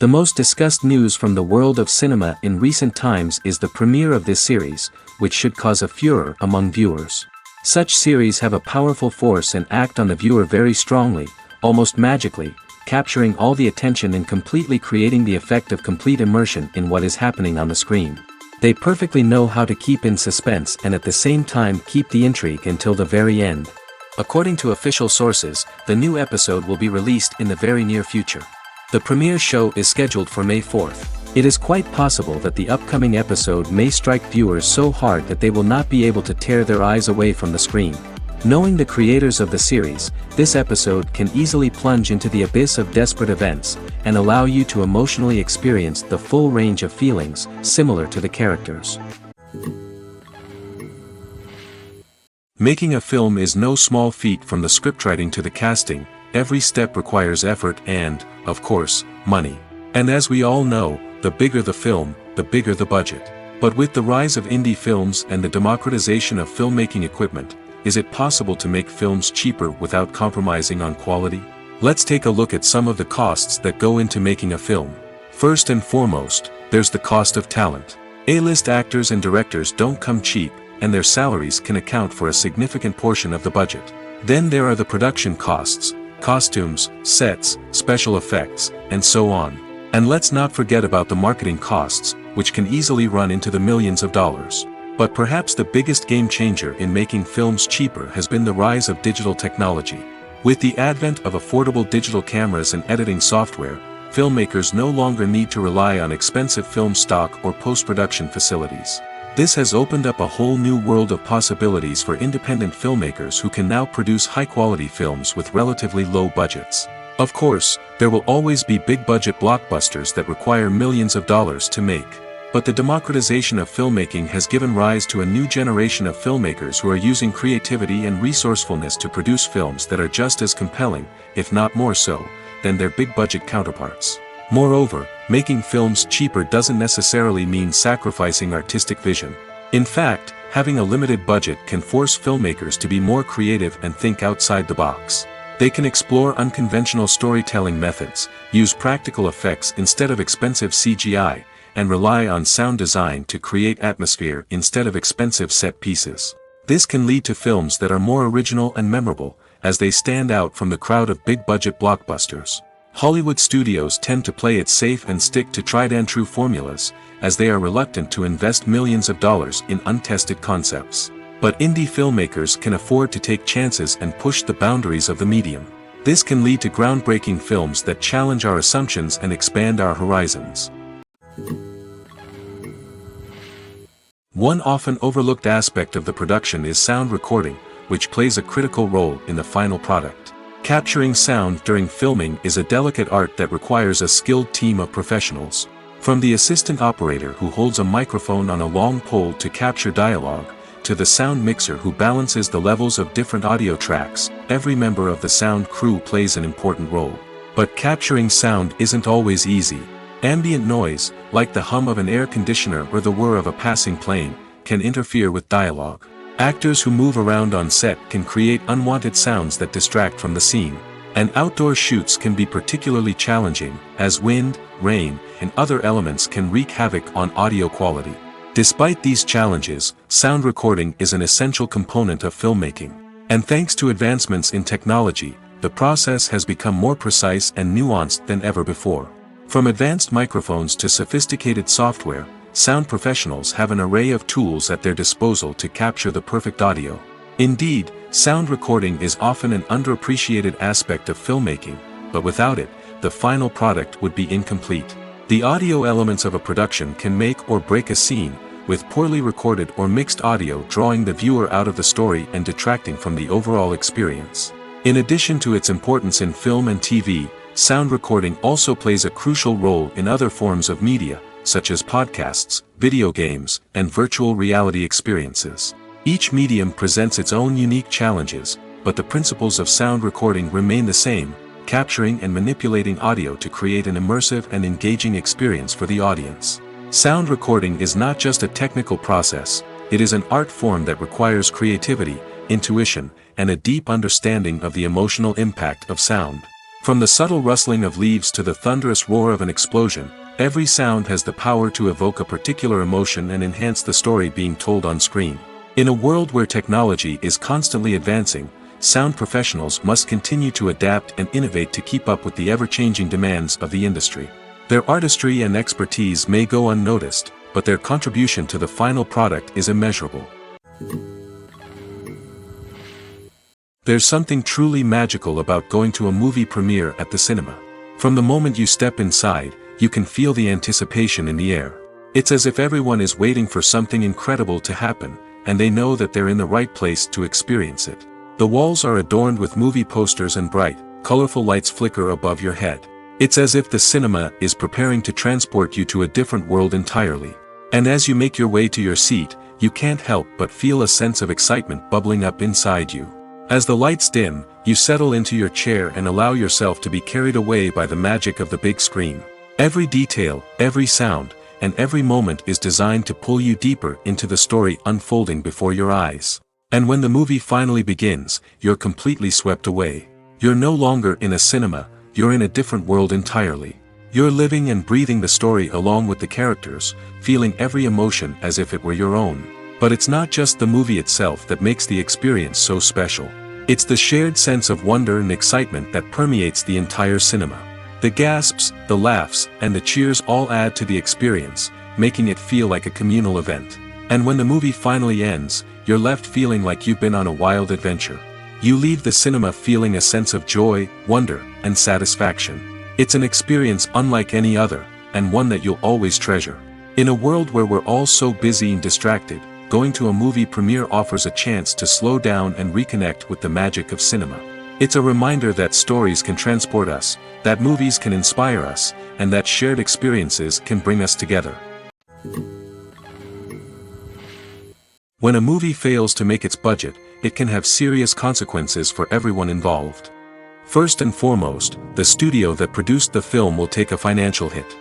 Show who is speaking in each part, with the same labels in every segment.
Speaker 1: The most discussed news from the world of cinema in recent times is the premiere of this series, which should cause a furor among viewers. Such series have a powerful force and act on the viewer very strongly, almost magically, capturing all the attention and completely creating the effect of complete immersion in what is happening on the screen. They perfectly know how to keep in suspense and at the same time keep the intrigue until the very end. According to official sources, the new episode will be released in the very near future. The premiere show is scheduled for May 4th. It is quite possible that the upcoming episode may strike viewers so hard that they will not be able to tear their eyes away from the screen. Knowing the creators of the series, this episode can easily plunge into the abyss of desperate events, and allow you to emotionally experience the full range of feelings, similar to the characters.
Speaker 2: Making a film is no small feat. From the scriptwriting to the casting, every step requires effort and, of course, money. And as we all know, the bigger the film, the bigger the budget. But with the rise of indie films and the democratization of filmmaking equipment, is it possible to make films cheaper without compromising on quality? Let's take a look at some of the costs that go into making a film. First and foremost, there's the cost of talent. A-list actors and directors don't come cheap, and their salaries can account for a significant portion of the budget. Then there are the production costs, costumes, sets, special effects, and so on. And let's not forget about the marketing costs, which can easily run into the millions of dollars. But perhaps the biggest game changer in making films cheaper has been the rise of digital technology. With the advent of affordable digital cameras and editing software, filmmakers no longer need to rely on expensive film stock or post-production facilities. This has opened up a whole new world of possibilities for independent filmmakers who can now produce high-quality films with relatively low budgets. Of course, there will always be big-budget blockbusters that require millions of dollars to make. But the democratization of filmmaking has given rise to a new generation of filmmakers who are using creativity and resourcefulness to produce films that are just as compelling, if not more so, than their big-budget counterparts. Moreover, making films cheaper doesn't necessarily mean sacrificing artistic vision. In fact, having a limited budget can force filmmakers to be more creative and think outside the box. They can explore unconventional storytelling methods, use practical effects instead of expensive CGI, and rely on sound design to create atmosphere instead of expensive set pieces. This can lead to films that are more original and memorable, as they stand out from the crowd of big-budget blockbusters. Hollywood studios tend to play it safe and stick to tried-and-true formulas, as they are reluctant to invest millions of dollars in untested concepts. But indie filmmakers can afford to take chances and push the boundaries of the medium. This can lead to groundbreaking films that challenge our assumptions and expand our horizons. One often overlooked aspect of the production is sound recording, which plays a critical role in the final product. Capturing sound during filming is a delicate art that requires a skilled team of professionals. From the assistant operator who holds a microphone on a long pole to capture dialogue, to the sound mixer who balances the levels of different audio tracks, every member of the sound crew plays an important role. But capturing sound isn't always easy. Ambient noise, like the hum of an air conditioner or the whir of a passing plane, can interfere with dialogue. Actors who move around on set can create unwanted sounds that distract from the scene. And outdoor shoots can be particularly challenging, as wind, rain, and other elements can wreak havoc on audio quality. Despite these challenges, sound recording is an essential component of filmmaking. And thanks to advancements in technology, the process has become more precise and nuanced than ever before. From advanced microphones to sophisticated software, sound professionals have an array of tools at their disposal to capture the perfect audio. Indeed, sound recording is often an underappreciated aspect of filmmaking, but without it, the final product would be incomplete. The audio elements of a production can make or break a scene, with poorly recorded or mixed audio drawing the viewer out of the story and detracting from the overall experience. In addition to its importance in film and TV, sound recording also plays a crucial role in other forms of media, such as podcasts, video games, and virtual reality experiences. Each medium presents its own unique challenges, but the principles of sound recording remain the same: capturing and manipulating audio to create an immersive and engaging experience for the audience. Sound recording is not just a technical process, it is an art form that requires creativity, intuition, and a deep understanding of the emotional impact of sound. From the subtle rustling of leaves to the thunderous roar of an explosion, every sound has the power to evoke a particular emotion and enhance the story being told on screen. In a world where technology is constantly advancing, sound professionals must continue to adapt and innovate to keep up with the ever-changing demands of the industry. Their artistry and expertise may go unnoticed, but their contribution to the final product is immeasurable. There's something truly magical about going to a movie premiere at the cinema. From the moment you step inside, you can feel the anticipation in the air. It's as if everyone is waiting for something incredible to happen, and they know that they're in the right place to experience it. The walls are adorned with movie posters and bright, colorful lights flicker above your head. It's as if the cinema is preparing to transport you to a different world entirely. And as you make your way to your seat, you can't help but feel a sense of excitement bubbling up inside you. As the lights dim, you settle into your chair and allow yourself to be carried away by the magic of the big screen. Every detail, every sound, and every moment is designed to pull you deeper into the story unfolding before your eyes. And when the movie finally begins, you're completely swept away. You're no longer in a cinema, you're in a different world entirely. You're living and breathing the story along with the characters, feeling every emotion as if it were your own. But it's not just the movie itself that makes the experience so special. It's the shared sense of wonder and excitement that permeates the entire cinema. The gasps, the laughs, and the cheers all add to the experience, making it feel like a communal event. And when the movie finally ends, you're left feeling like you've been on a wild adventure. You leave the cinema feeling a sense of joy, wonder, and satisfaction. It's an experience unlike any other, and one that you'll always treasure. In a world where we're all so busy and distracted, going to a movie premiere offers a chance to slow down and reconnect with the magic of cinema. It's a reminder that stories can transport us, that movies can inspire us, and that shared experiences can bring us together. When a movie fails to make its budget, it can have serious consequences for everyone involved. First and foremost, the studio that produced the film will take a financial hit.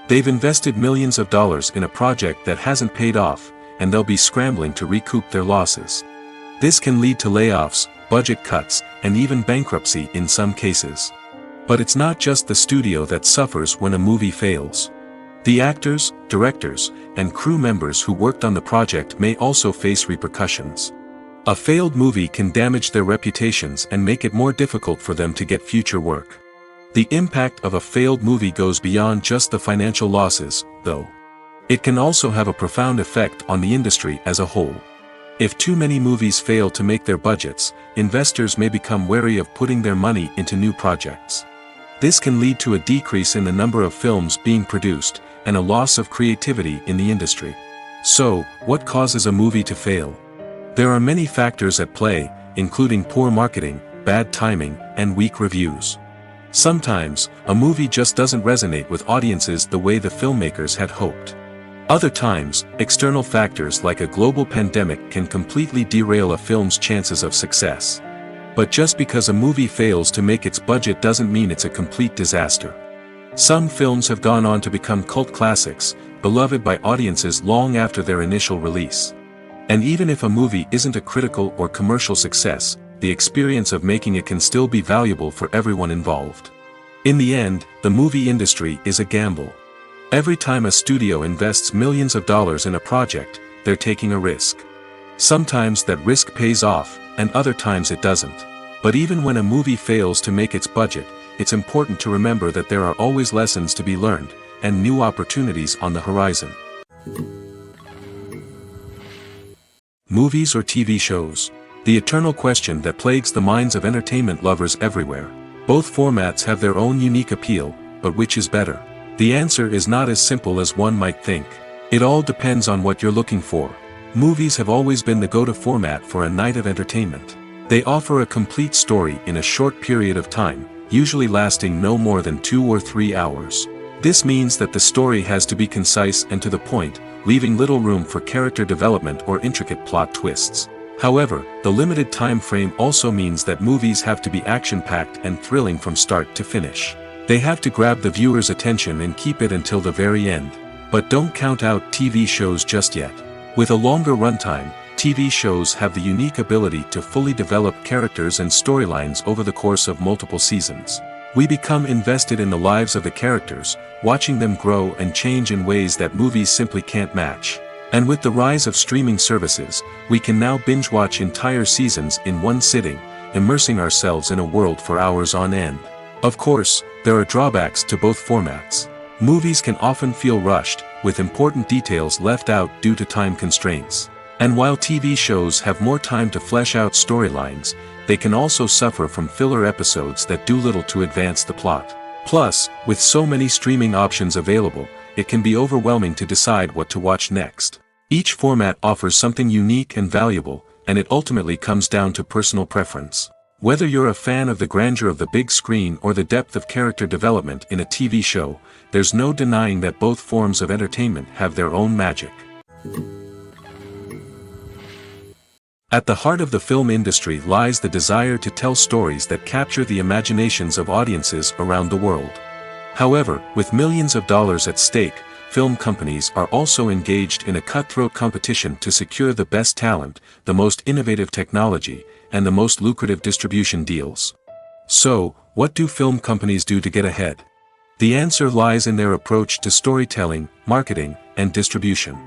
Speaker 2: They've invested millions of dollars in a project that hasn't paid off, and they'll be scrambling to recoup their losses. This can lead to layoffs, budget cuts, and even bankruptcy in some cases. But it's not just the studio that suffers when a movie fails. The actors, directors, and crew members who worked on the project may also face repercussions. A failed movie can damage their reputations and make it more difficult for them to get future work. The impact of a failed movie goes beyond just the financial losses, though. It can also have a profound effect on the industry as a whole. If too many movies fail to make their budgets, investors may become wary of putting their money into new projects. This can lead to a decrease in the number of films being produced, and a loss of creativity in the industry. So, what causes a movie to fail? There are many factors at play, including poor marketing, bad timing, and weak reviews. Sometimes, a movie just doesn't resonate with audiences the way the filmmakers had hoped. Other times, external factors like a global pandemic can completely derail a film's chances of success. But just because a movie fails to make its budget doesn't mean it's a complete disaster. Some films have gone on to become cult classics, beloved by audiences long after their initial release. And even if a movie isn't a critical or commercial success, the experience of making it can still be valuable for everyone involved. In the end, the movie industry is a gamble. Every time a studio invests millions of dollars in a project, they're taking a risk. Sometimes that risk pays off, and other times it doesn't. But even when a movie fails to make its budget, it's important to remember that there are always lessons to be learned, and new opportunities on the horizon. Movies or TV shows? The eternal question that plagues the minds of entertainment lovers everywhere. Both formats have their own unique appeal, but which is better? The answer is not as simple as one might think. It all depends on what you're looking for. Movies have always been the go-to format for a night of entertainment. They offer a complete story in a short period of time, usually lasting no more than 2 or 3 hours. This means that the story has to be concise and to the point, leaving little room for character development or intricate plot twists. However, the limited time frame also means that movies have to be action-packed and thrilling from start to finish. They have to grab the viewer's attention and keep it until the very end. But don't count out TV shows just yet. With a longer runtime, TV shows have the unique ability to fully develop characters and storylines over the course of multiple seasons. We become invested in the lives of the characters, watching them grow and change in ways that movies simply can't match. And with the rise of streaming services, we can now binge-watch entire seasons in one sitting, immersing ourselves in a world for hours on end. Of course, there are drawbacks to both formats. Movies can often feel rushed, with important details left out due to time constraints. And while TV shows have more time to flesh out storylines, they can also suffer from filler episodes that do little to advance the plot. Plus, with so many streaming options available, it can be overwhelming to decide what to watch next. Each format offers something unique and valuable, and it ultimately comes down to personal preference. Whether you're a fan of the grandeur of the big screen or the depth of character development in a TV show, there's no denying that both forms of entertainment have their own magic. At the heart of the film industry lies the desire to tell stories that capture the imaginations of audiences around the world. However, with millions of dollars at stake, film companies are also engaged in a cutthroat competition to secure the best talent, the most innovative technology, and the most lucrative distribution deals. So, what do film companies do to get ahead? The answer lies in their approach to storytelling, marketing, and distribution.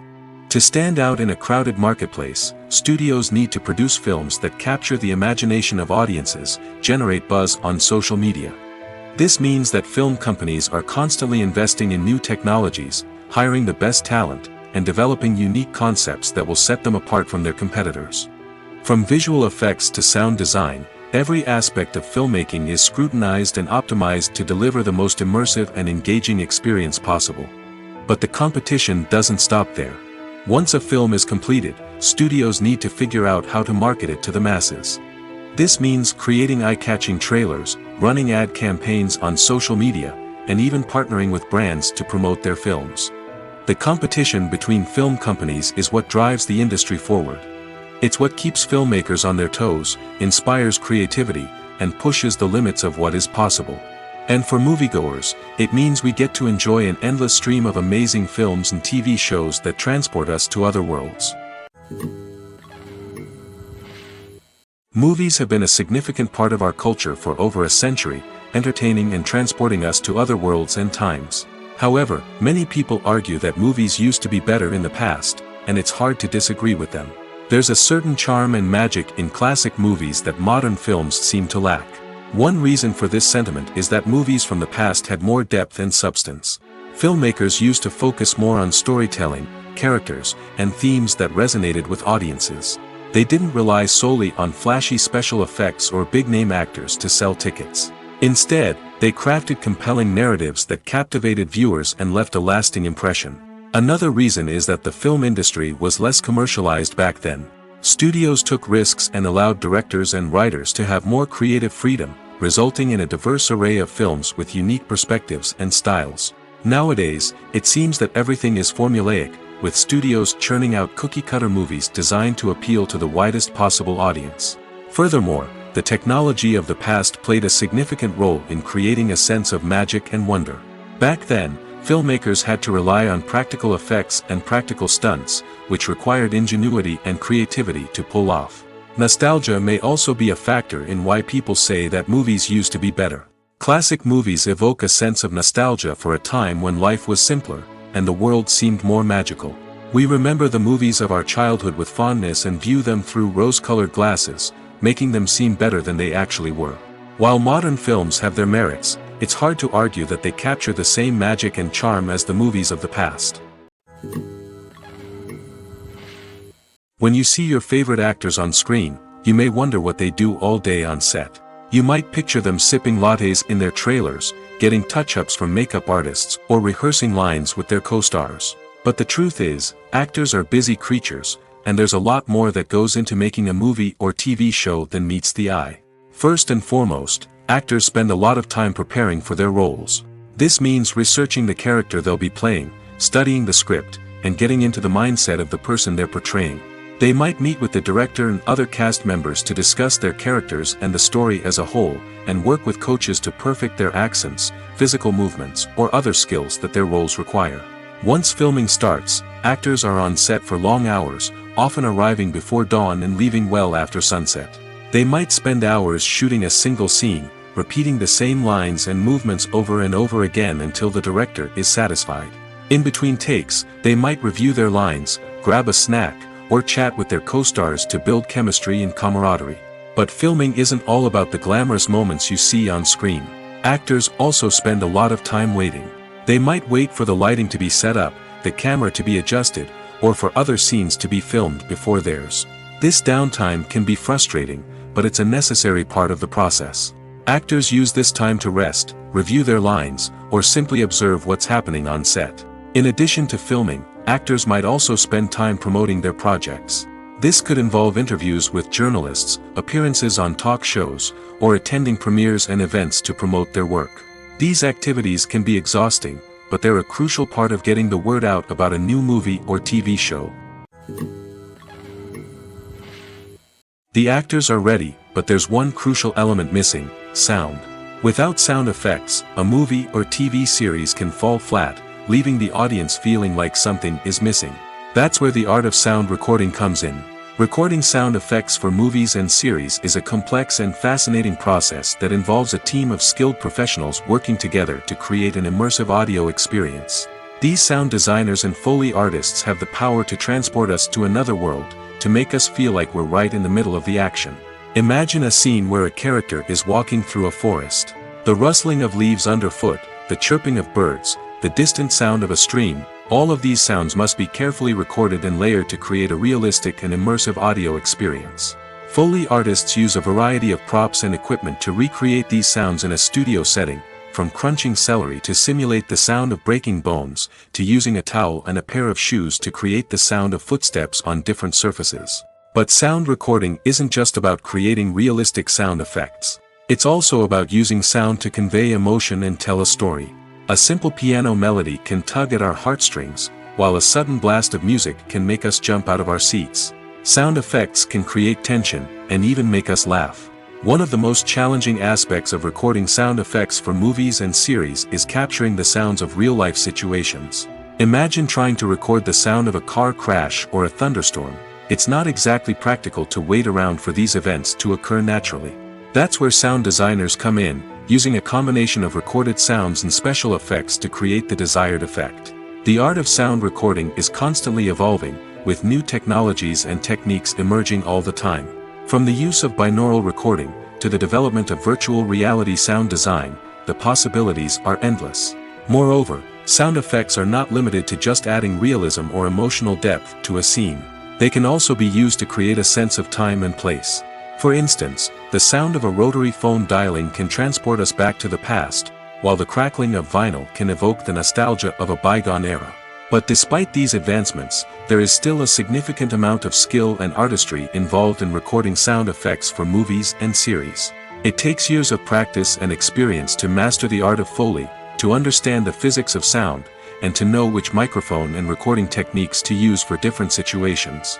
Speaker 2: To stand out in a crowded marketplace, studios need to produce films that capture the imagination of audiences, generate buzz on social media. This means that film companies are constantly investing in new technologies, hiring the best talent, and developing unique concepts that will set them apart from their competitors. From visual effects to sound design, every aspect of filmmaking is scrutinized and optimized to deliver the most immersive and engaging experience possible. But the competition doesn't stop there. Once a film is completed, studios need to figure out how to market it to the masses. This means creating eye-catching trailers, running ad campaigns on social media, and even partnering with brands to promote their films. The competition between film companies is what drives the industry forward. It's what keeps filmmakers on their toes, inspires creativity, and pushes the limits of what is possible. And for moviegoers, it means we get to enjoy an endless stream of amazing films and TV shows that transport us to other worlds. Movies have been a significant part of our culture for over a century, entertaining and transporting us to other worlds and times. However, many people argue that movies used to be better in the past, and it's hard to disagree with them. There's a certain charm and magic in classic movies that modern films seem to lack. One reason for this sentiment is that movies from the past had more depth and substance. Filmmakers used to focus more on storytelling, characters, and themes that resonated with audiences. They didn't rely solely on flashy special effects or big-name actors to sell tickets. Instead, they crafted compelling narratives that captivated viewers and left a lasting impression. Another reason is that the film industry was less commercialized back then. Studios took risks and allowed directors and writers to have more creative freedom, resulting in a diverse array of films with unique perspectives and styles. Nowadays, it seems that everything is formulaic, with studios churning out cookie-cutter movies designed to appeal to the widest possible audience. Furthermore, the technology of the past played a significant role in creating a sense of magic and wonder. Back then, filmmakers had to rely on practical effects and practical stunts, which required ingenuity and creativity to pull off. Nostalgia may also be a factor in why people say that movies used to be better. Classic movies evoke a sense of nostalgia for a time when life was simpler, and the world seemed more magical. We remember the movies of our childhood with fondness and view them through rose-colored glasses, making them seem better than they actually were. While modern films have their merits, it's hard to argue that they capture the same magic and charm as the movies of the past. When you see your favorite actors on screen, you may wonder what they do all day on set. You might picture them sipping lattes in their trailers, getting touch-ups from makeup artists, or rehearsing lines with their co-stars. But the truth is, actors are busy creatures, and there's a lot more that goes into making a movie or TV show than meets the eye. First and foremost, actors spend a lot of time preparing for their roles. This means researching the character they'll be playing, studying the script, and getting into the mindset of the person they're portraying. They might meet with the director and other cast members to discuss their characters and the story as a whole, and work with coaches to perfect their accents, physical movements, or other skills that their roles require. Once filming starts, actors are on set for long hours, often arriving before dawn and leaving well after sunset. They might spend hours shooting a single scene, repeating the same lines and movements over and over again until the director is satisfied. In between takes, they might review their lines, grab a snack, or chat with their co-stars to build chemistry and camaraderie. But filming isn't all about the glamorous moments you see on screen. Actors also spend a lot of time waiting. They might wait for the lighting to be set up, the camera to be adjusted, or for other scenes to be filmed before theirs. This downtime can be frustrating, but it's a necessary part of the process. Actors use this time to rest, review their lines, or simply observe what's happening on set. In addition to filming, actors might also spend time promoting their projects. This could involve interviews with journalists, appearances on talk shows, or attending premieres and events to promote their work. These activities can be exhausting, but they're a crucial part of getting the word out about a new movie or TV show. The actors are ready, but there's one crucial element missing: sound. Without sound effects, a movie or TV series can fall flat, leaving the audience feeling like something is missing. That's where the art of sound recording comes in. Recording sound effects for movies and series is a complex and fascinating process that involves a team of skilled professionals working together to create an immersive audio experience. These sound designers and Foley artists have the power to transport us to another world, to make us feel like we're right in the middle of the action. Imagine a scene where a character is walking through a forest. The rustling of leaves underfoot, the chirping of birds, the distant sound of a stream, all of these sounds must be carefully recorded and layered to create a realistic and immersive audio experience. Foley artists use a variety of props and equipment to recreate these sounds in a studio setting, from crunching celery to simulate the sound of breaking bones, to using a towel and a pair of shoes to create the sound of footsteps on different surfaces. But sound recording isn't just about creating realistic sound effects. It's also about using sound to convey emotion and tell a story. A simple piano melody can tug at our heartstrings, while a sudden blast of music can make us jump out of our seats. Sound effects can create tension, and even make us laugh. One of the most challenging aspects of recording sound effects for movies and series is capturing the sounds of real-life situations. Imagine trying to record the sound of a car crash or a thunderstorm. It's not exactly practical to wait around for these events to occur naturally. That's where sound designers come in, using a combination of recorded sounds and special effects to create the desired effect. The art of sound recording is constantly evolving, with new technologies and techniques emerging all the time. From the use of binaural recording, to the development of virtual reality sound design, the possibilities are endless. Moreover, sound effects are not limited to just adding realism or emotional depth to a scene. They can also be used to create a sense of time and place. For instance, the sound of a rotary phone dialing can transport us back to the past, while the crackling of vinyl can evoke the nostalgia of a bygone era. But despite these advancements, there is still a significant amount of skill and artistry involved in recording sound effects for movies and series. It takes years of practice and experience to master the art of Foley, to understand the physics of sound, and to know which microphone and recording techniques to use for different situations.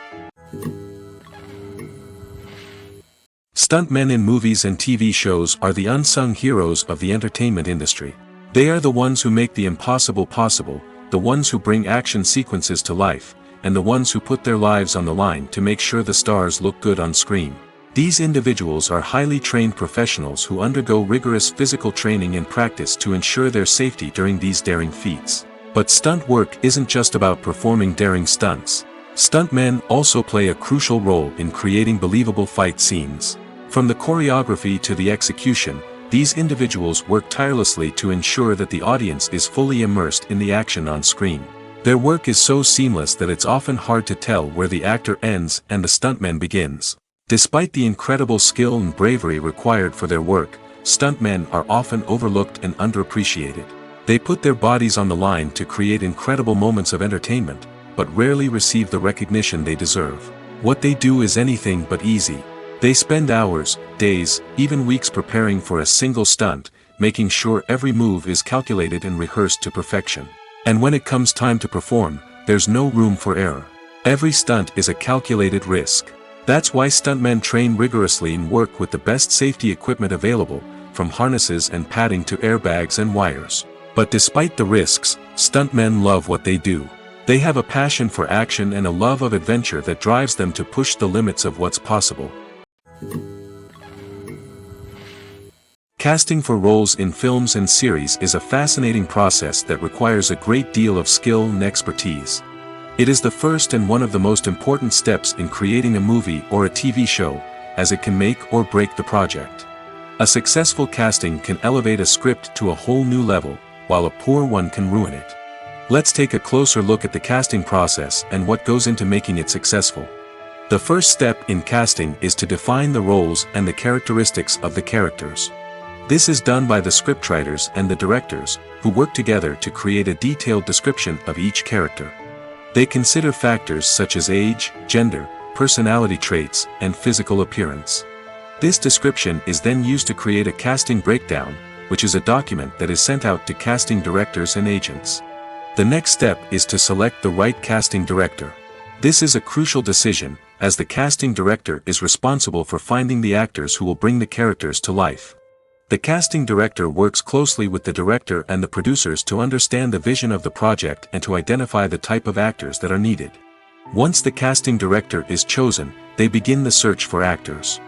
Speaker 2: Stuntmen in movies and TV shows are the unsung heroes of the entertainment industry. They are the ones who make the impossible possible, the ones who bring action sequences to life, and the ones who put their lives on the line to make sure the stars look good on screen. These individuals are highly trained professionals who undergo rigorous physical training and practice to ensure their safety during these daring feats. But stunt work isn't just about performing daring stunts. Stuntmen also play a crucial role in creating believable fight scenes. From the choreography to the execution, these individuals work tirelessly to ensure that the audience is fully immersed in the action on screen. Their work is so seamless that it's often hard to tell where the actor ends and the stuntman begins. Despite the incredible skill and bravery required for their work, stuntmen are often overlooked and underappreciated. They put their bodies on the line to create incredible moments of entertainment, but rarely receive the recognition they deserve. What they do is anything but easy. They spend hours, days, even weeks preparing for a single stunt, making sure every move is calculated and rehearsed to perfection. And when it comes time to perform, there's no room for error. Every stunt is a calculated risk. That's why stuntmen train rigorously and work with the best safety equipment available, from harnesses and padding to airbags and wires. But despite the risks, stuntmen love what they do. They have a passion for action and a love of adventure that drives them to push the limits of what's possible. Casting for roles in films and series is a fascinating process that requires a great deal of skill and expertise. It is the first and one of the most important steps in creating a movie or a TV show, as it can make or break the project. A successful casting can elevate a script to a whole new level, while a poor one can ruin it. Let's take a closer look at the casting process and what goes into making it successful. The first step in casting is to define the roles and the characteristics of the characters. This is done by the scriptwriters and the directors, who work together to create a detailed description of each character. They consider factors such as age, gender, personality traits, and physical appearance. This description is then used to create a casting breakdown, which is a document that is sent out to casting directors and agents. The next step is to select the right casting director. This is a crucial decision, as the casting director is responsible for finding the actors who will bring the characters to life. The casting director works closely with the director and the producers to understand the vision of the project and to identify the type of actors that are needed. Once the casting director is chosen, they begin the search for actors.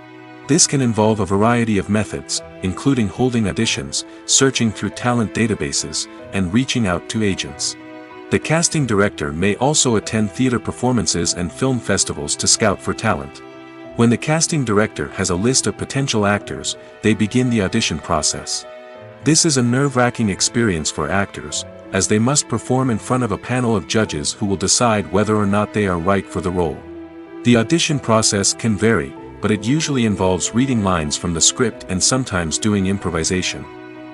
Speaker 2: This can involve a variety of methods, including holding auditions, searching through talent databases, and reaching out to agents. The casting director may also attend theater performances and film festivals to scout for talent. When the casting director has a list of potential actors, they begin the audition process. This is a nerve-wracking experience for actors, as they must perform in front of a panel of judges who will decide whether or not they are right for the role. The audition process can vary, but it usually involves reading lines from the script and sometimes doing improvisation.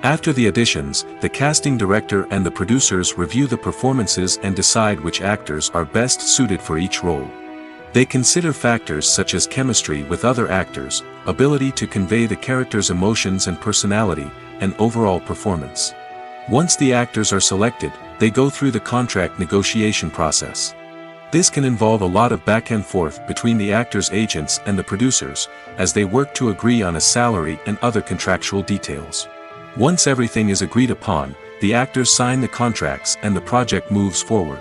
Speaker 2: After the auditions, the casting director and the producers review the performances and decide which actors are best suited for each role. They consider factors such as chemistry with other actors, ability to convey the character's emotions and personality, and overall performance. Once the actors are selected, they go through the contract negotiation process. This can involve a lot of back and forth between the actors' agents and the producers, as they work to agree on a salary and other contractual details. Once everything is agreed upon, the actors sign the contracts and the project moves forward.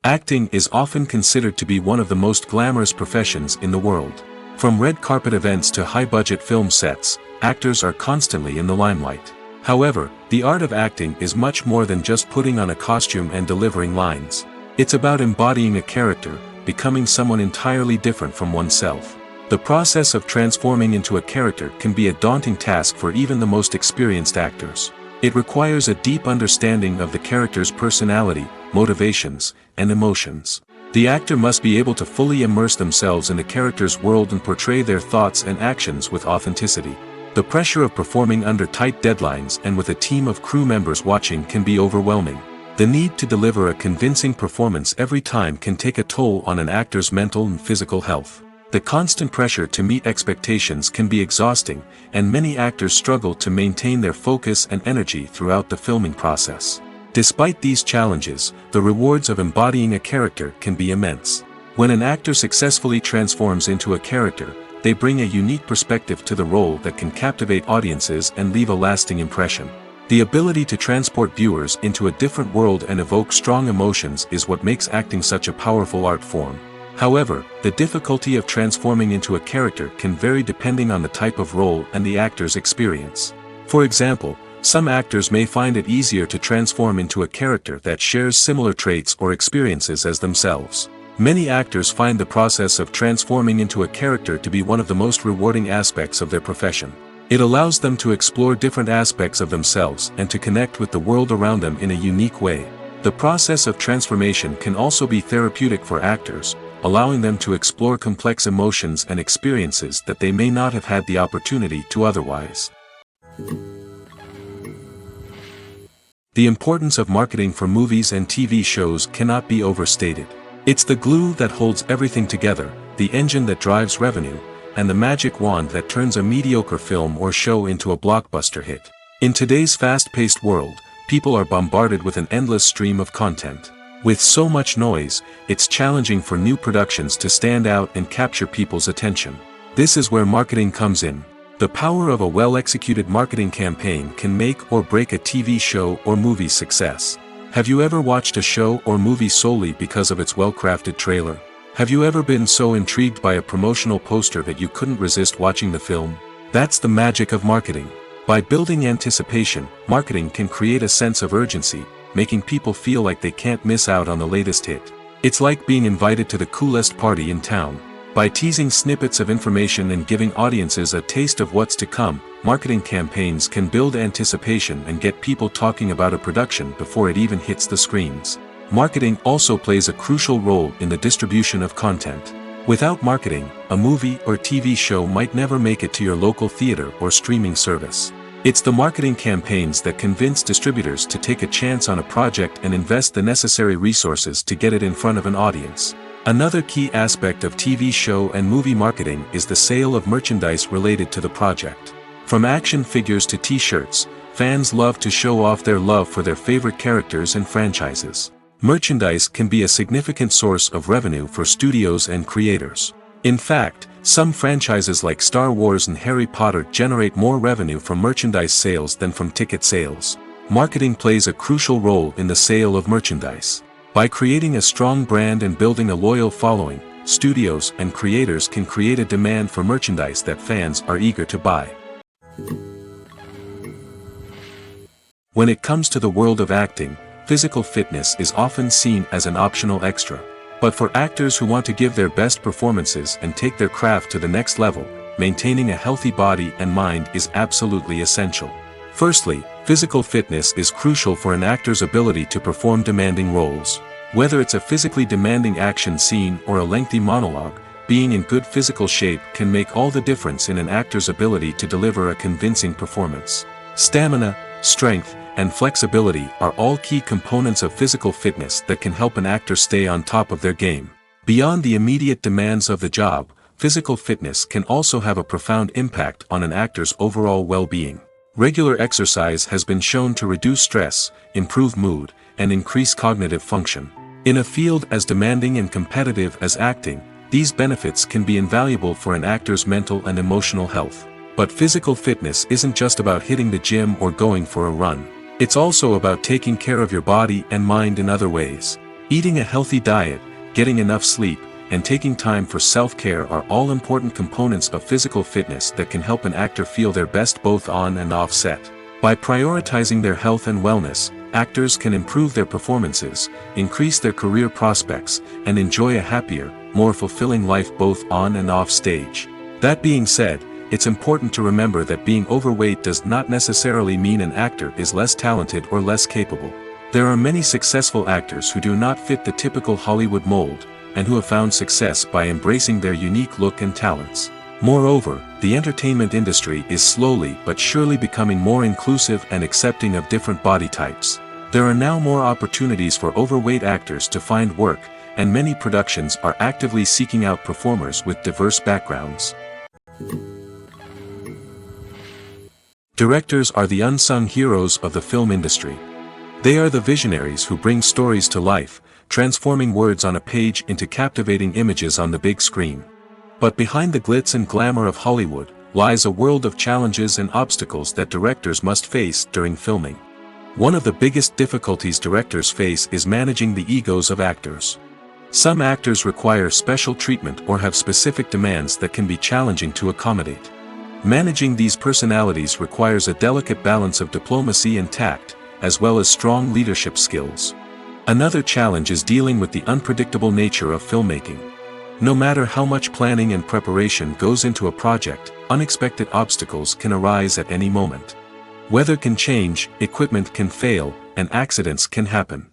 Speaker 2: Acting is often considered to be one of the most glamorous professions in the world. From red carpet events to high-budget film sets, actors are constantly in the limelight. However, the art of acting is much more than just putting on a costume and delivering lines. It's about embodying a character, becoming someone entirely different from oneself. The process of transforming into a character can be a daunting task for even the most experienced actors. It requires a deep understanding of the character's personality, motivations, and emotions. The actor must be able to fully immerse themselves in the character's world and portray their thoughts and actions with authenticity. The pressure of performing under tight deadlines and with a team of crew members watching can be overwhelming. The need to deliver a convincing performance every time can take a toll on an actor's mental and physical health. The constant pressure to meet expectations can be exhausting, and many actors struggle to maintain their focus and energy throughout the filming process. Despite these challenges, the rewards of embodying a character can be immense. When an actor successfully transforms into a character, they bring a unique perspective to the role that can captivate audiences and leave a lasting impression. The ability to transport viewers into a different world and evoke strong emotions is what makes acting such a powerful art form. However, the difficulty of transforming into a character can vary depending on the type of role and the actor's experience. For example, some actors may find it easier to transform into a character that shares similar traits or experiences as themselves. Many actors find the process of transforming into a character to be one of the most rewarding aspects of their profession. It allows them to explore different aspects of themselves and to connect with the world around them in a unique way. The process of transformation can also be therapeutic for actors, allowing them to explore complex emotions and experiences that they may not have had the opportunity to otherwise. The importance of marketing for movies and TV shows cannot be overstated. It's the glue that holds everything together, the engine that drives revenue, and the magic wand that turns a mediocre film or show into a blockbuster hit. In today's fast-paced world, people are bombarded with an endless stream of content. With so much noise, it's challenging for new productions to stand out and capture people's attention. This is where marketing comes in. The power of a well-executed marketing campaign can make or break a TV show or movie's success. Have you ever watched a show or movie solely because of its well-crafted trailer? Have you ever been so intrigued by a promotional poster that you couldn't resist watching the film? That's the magic of marketing. By building anticipation, marketing can create a sense of urgency, making people feel like they can't miss out on the latest hit. It's like being invited to the coolest party in town. By teasing snippets of information and giving audiences a taste of what's to come, marketing campaigns can build anticipation and get people talking about a production before it even hits the screens. Marketing also plays a crucial role in the distribution of content. Without marketing, a movie or TV show might never make it to your local theater or streaming service. It's the marketing campaigns that convince distributors to take a chance on a project and invest the necessary resources to get it in front of an audience. Another key aspect of TV show and movie marketing is the sale of merchandise related to the project. From action figures to t-shirts, fans love to show off their love for their favorite characters and franchises. Merchandise can be a significant source of revenue for studios and creators. In fact, some franchises like Star Wars and Harry Potter generate more revenue from merchandise sales than from ticket sales. Marketing plays a crucial role in the sale of merchandise. By creating a strong brand and building a loyal following, studios and creators can create a demand for merchandise that fans are eager to buy. When it comes to the world of acting, physical fitness is often seen as an optional extra. But for actors who want to give their best performances and take their craft to the next level, maintaining a healthy body and mind is absolutely essential. Firstly, physical fitness is crucial for an actor's ability to perform demanding roles. Whether it's a physically demanding action scene or a lengthy monologue, being in good physical shape can make all the difference in an actor's ability to deliver a convincing performance. Stamina, strength, and flexibility are all key components of physical fitness that can help an actor stay on top of their game. Beyond the immediate demands of the job, physical fitness can also have a profound impact on an actor's overall well-being. Regular exercise has been shown to reduce stress, improve mood, and increase cognitive function. In a field as demanding and competitive as acting, these benefits can be invaluable for an actor's mental and emotional health. But physical fitness isn't just about hitting the gym or going for a run. It's also about taking care of your body and mind in other ways. Eating a healthy diet, getting enough sleep, and taking time for self-care are all important components of physical fitness that can help an actor feel their best both on and off set. By prioritizing their health and wellness, actors can improve their performances, increase their career prospects, and enjoy a happier, more fulfilling life both on and off stage. That being said, it's important to remember that being overweight does not necessarily mean an actor is less talented or less capable. There are many successful actors who do not fit the typical Hollywood mold, and who have found success by embracing their unique look and talents. Moreover, the entertainment industry is slowly but surely becoming more inclusive and accepting of different body types. There are now more opportunities for overweight actors to find work, and many productions are actively seeking out performers with diverse backgrounds. Directors are the unsung heroes of the film industry. They are the visionaries who bring stories to life, transforming words on a page into captivating images on the big screen. But behind the glitz and glamour of Hollywood, lies a world of challenges and obstacles that directors must face during filming. One of the biggest difficulties directors face is managing the egos of actors. Some actors require special treatment or have specific demands that can be challenging to accommodate. Managing these personalities requires a delicate balance of diplomacy and tact, as well as strong leadership skills. Another challenge is dealing with the unpredictable nature of filmmaking. No matter how much planning and preparation goes into a project, unexpected obstacles can arise at any moment. Weather can change, equipment can fail, and accidents can happen.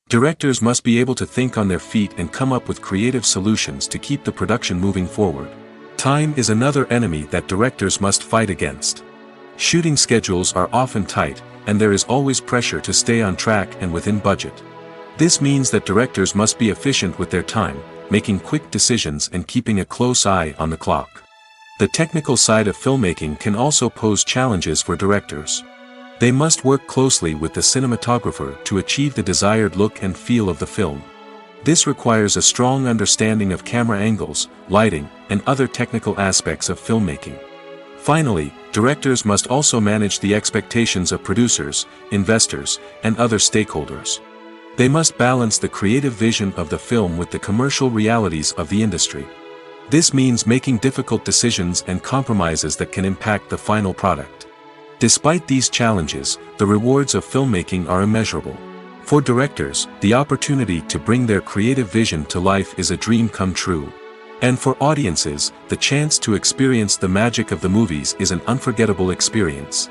Speaker 2: Directors must be able to think on their feet and come up with creative solutions to keep the production moving forward. Time is another enemy that directors must fight against. Shooting schedules are often tight, and there is always pressure to stay on track and within budget. This means that directors must be efficient with their time, making quick decisions and keeping a close eye on the clock. The technical side of filmmaking can also pose challenges for directors. They must work closely with the cinematographer to achieve the desired look and feel of the film. This requires a strong understanding of camera angles, lighting, and other technical aspects of filmmaking. Finally, directors must also manage the expectations of producers, investors, and other stakeholders. They must balance the creative vision of the film with the commercial realities of the industry. This means making difficult decisions and compromises that can impact the final product. Despite these challenges, the rewards of filmmaking are immeasurable. For directors, the opportunity to bring their creative vision to life is a dream come true. And for audiences, the chance to experience the magic of the movies is an unforgettable experience.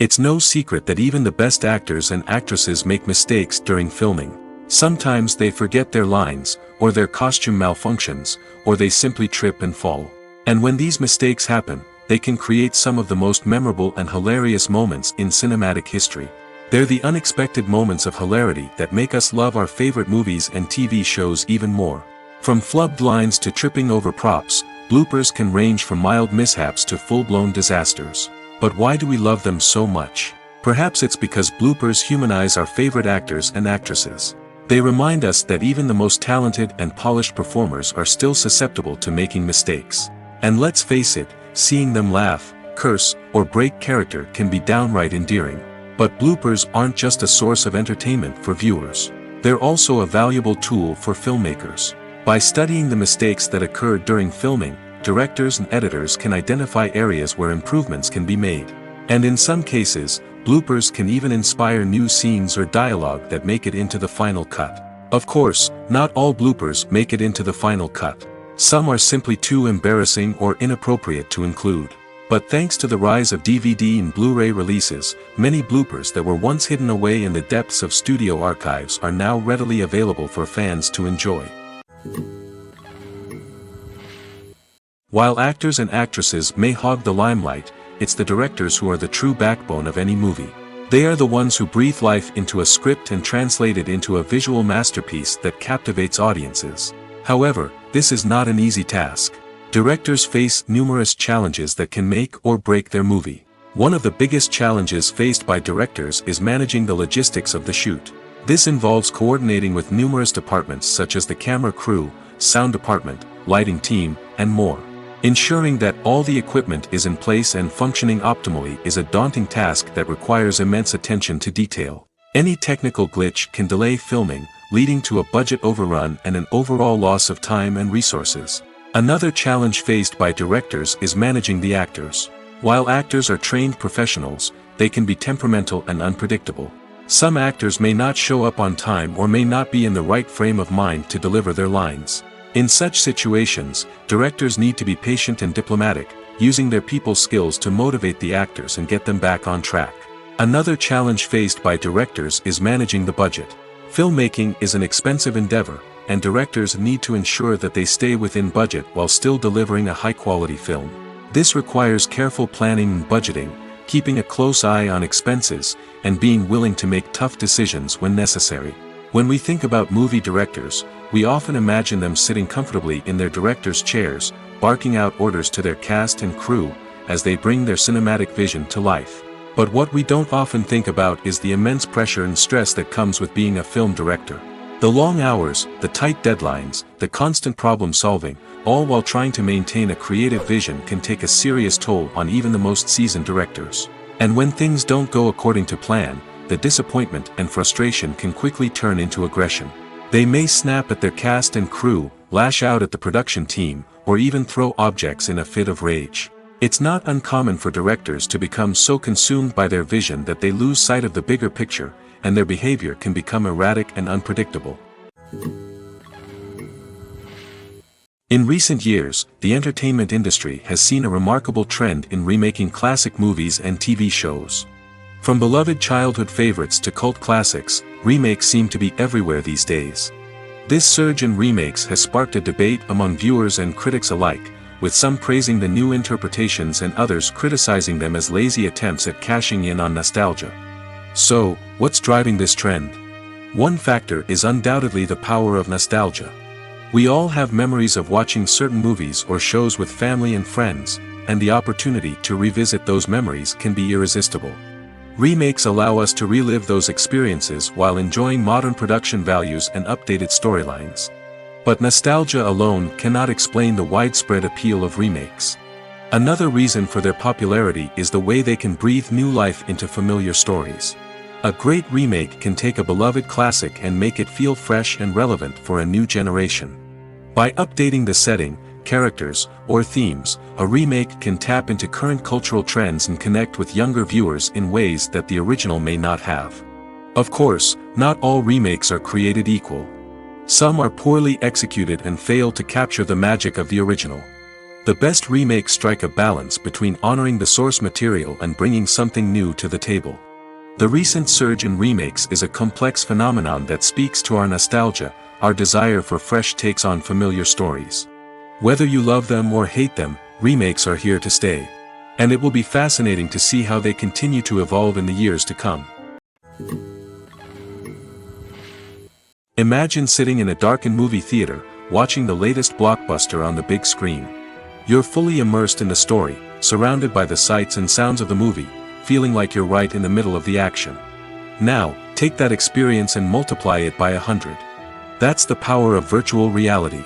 Speaker 2: It's no secret that even the best actors and actresses make mistakes during filming. Sometimes they forget their lines, or their costume malfunctions, or they simply trip and fall. And when these mistakes happen, they can create some of the most memorable and hilarious moments in cinematic history. They're the unexpected moments of hilarity that make us love our favorite movies and TV shows even more. From flubbed lines to tripping over props, bloopers can range from mild mishaps to full-blown disasters. But why do we love them so much? Perhaps it's because bloopers humanize our favorite actors and actresses. They remind us that even the most talented and polished performers are still susceptible to making mistakes. And let's face it, seeing them laugh, curse, or break character can be downright endearing. But bloopers aren't just a source of entertainment for viewers. They're also a valuable tool for filmmakers. By studying the mistakes that occurred during filming, directors and editors can identify areas where improvements can be made. And in some cases, bloopers can even inspire new scenes or dialogue that make it into the final cut. Of course, not all bloopers make it into the final cut. Some are simply too embarrassing or inappropriate to include. But thanks to the rise of DVD and Blu-ray releases, many bloopers that were once hidden away in the depths of studio archives are now readily available for fans to enjoy. While actors and actresses may hog the limelight, it's the directors who are the true backbone of any movie. They are the ones who breathe life into a script and translate it into a visual masterpiece that captivates audiences. However, this is not an easy task. Directors face numerous challenges that can make or break their movie. One of the biggest challenges faced by directors is managing the logistics of the shoot. This involves coordinating with numerous departments such as the camera crew, sound department, lighting team, and more. Ensuring that all the equipment is in place and functioning optimally is a daunting task that requires immense attention to detail. Any technical glitch can delay filming, leading to a budget overrun and an overall loss of time and resources. Another challenge faced by directors is managing the actors. While actors are trained professionals, they can be temperamental and unpredictable. Some actors may not show up on time or may not be in the right frame of mind to deliver their lines. In such situations, directors need to be patient and diplomatic, using their people skills to motivate the actors and get them back on track. Another challenge faced by directors is managing the budget. Filmmaking is an expensive endeavor, and directors need to ensure that they stay within budget while still delivering a high-quality film. This requires careful planning and budgeting, keeping a close eye on expenses, and being willing to make tough decisions when necessary. When we think about movie directors, we often imagine them sitting comfortably in their director's chairs, barking out orders to their cast and crew, as they bring their cinematic vision to life. But what we don't often think about is the immense pressure and stress that comes with being a film director. The long hours, the tight deadlines, the constant problem solving, all while trying to maintain a creative vision can take a serious toll on even the most seasoned directors. And when things don't go according to plan, the disappointment and frustration can quickly turn into aggression. They may snap at their cast and crew, lash out at the production team, or even throw objects in a fit of rage. It's not uncommon for directors to become so consumed by their vision that they lose sight of the bigger picture, and their behavior can become erratic and unpredictable. In recent years, the entertainment industry has seen a remarkable trend in remaking classic movies and TV shows. From beloved childhood favorites to cult classics, remakes seem to be everywhere these days. This surge in remakes has sparked a debate among viewers and critics alike, with some praising the new interpretations and others criticizing them as lazy attempts at cashing in on nostalgia. So, what's driving this trend? One factor is undoubtedly the power of nostalgia. We all have memories of watching certain movies or shows with family and friends, and the opportunity to revisit those memories can be irresistible. Remakes allow us to relive those experiences while enjoying modern production values and updated storylines. But nostalgia alone cannot explain the widespread appeal of remakes. Another reason for their popularity is the way they can breathe new life into familiar stories. A great remake can take a beloved classic and make it feel fresh and relevant for a new generation. By updating the setting, characters, or themes, a remake can tap into current cultural trends and connect with younger viewers in ways that the original may not have. Of course, not all remakes are created equal. Some are poorly executed and fail to capture the magic of the original. The best remakes strike a balance between honoring the source material and bringing something new to the table. The recent surge in remakes is a complex phenomenon that speaks to our nostalgia, our desire for fresh takes on familiar stories. Whether you love them or hate them, remakes are here to stay. And it will be fascinating to see how they continue to evolve in the years to come. Imagine sitting in a darkened movie theater, watching the latest blockbuster on the big screen. You're fully immersed in the story, surrounded by the sights and sounds of the movie, feeling like you're right in the middle of the action. Now, take that experience and multiply it by 100. That's the power of virtual reality.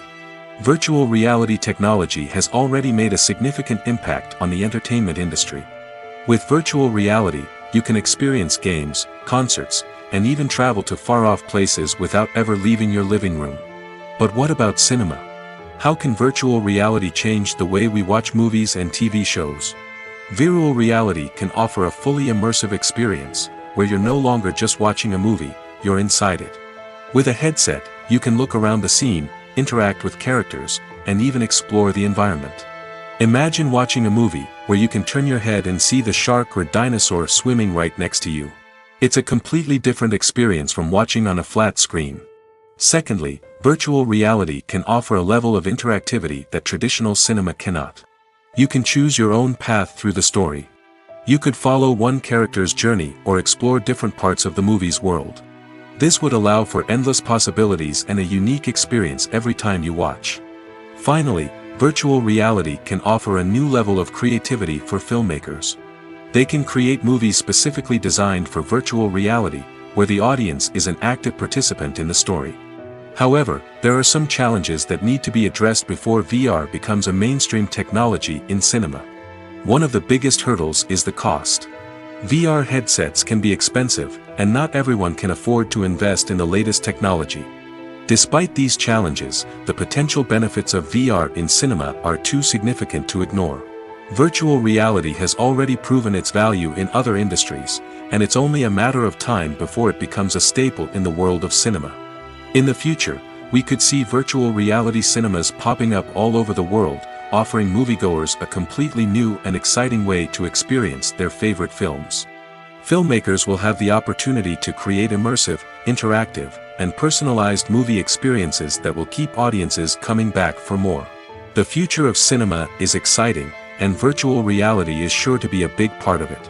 Speaker 2: Virtual reality technology has already made a significant impact on the entertainment industry. With virtual reality, you can experience games, concerts, and even travel to far-off places without ever leaving your living room. But what about cinema? How can virtual reality change the way we watch movies and TV shows? Virtual reality can offer a fully immersive experience, where you're no longer just watching a movie, you're inside it. With a headset, you can look around the scene, interact with characters, and even explore the environment. Imagine watching a movie, where you can turn your head and see the shark or dinosaur swimming right next to you. It's a completely different experience from watching on a flat screen. Secondly, virtual reality can offer a level of interactivity that traditional cinema cannot. You can choose your own path through the story. You could follow one character's journey or explore different parts of the movie's world. This would allow for endless possibilities and a unique experience every time you watch. Finally, virtual reality can offer a new level of creativity for filmmakers. They can create movies specifically designed for virtual reality, where the audience is an active participant in the story. However, there are some challenges that need to be addressed before VR becomes a mainstream technology in cinema. One of the biggest hurdles is the cost. VR headsets can be expensive, and not everyone can afford to invest in the latest technology. Despite these challenges, the potential benefits of VR in cinema are too significant to ignore. Virtual reality has already proven its value in other industries, and it's only a matter of time before it becomes a staple in the world of cinema. In the future, we could see virtual reality cinemas popping up all over the world, offering moviegoers a completely new and exciting way to experience their favorite films. Filmmakers will have the opportunity to create immersive, interactive, and personalized movie experiences that will keep audiences coming back for more. The future of cinema is exciting, and virtual reality is sure to be a big part of it.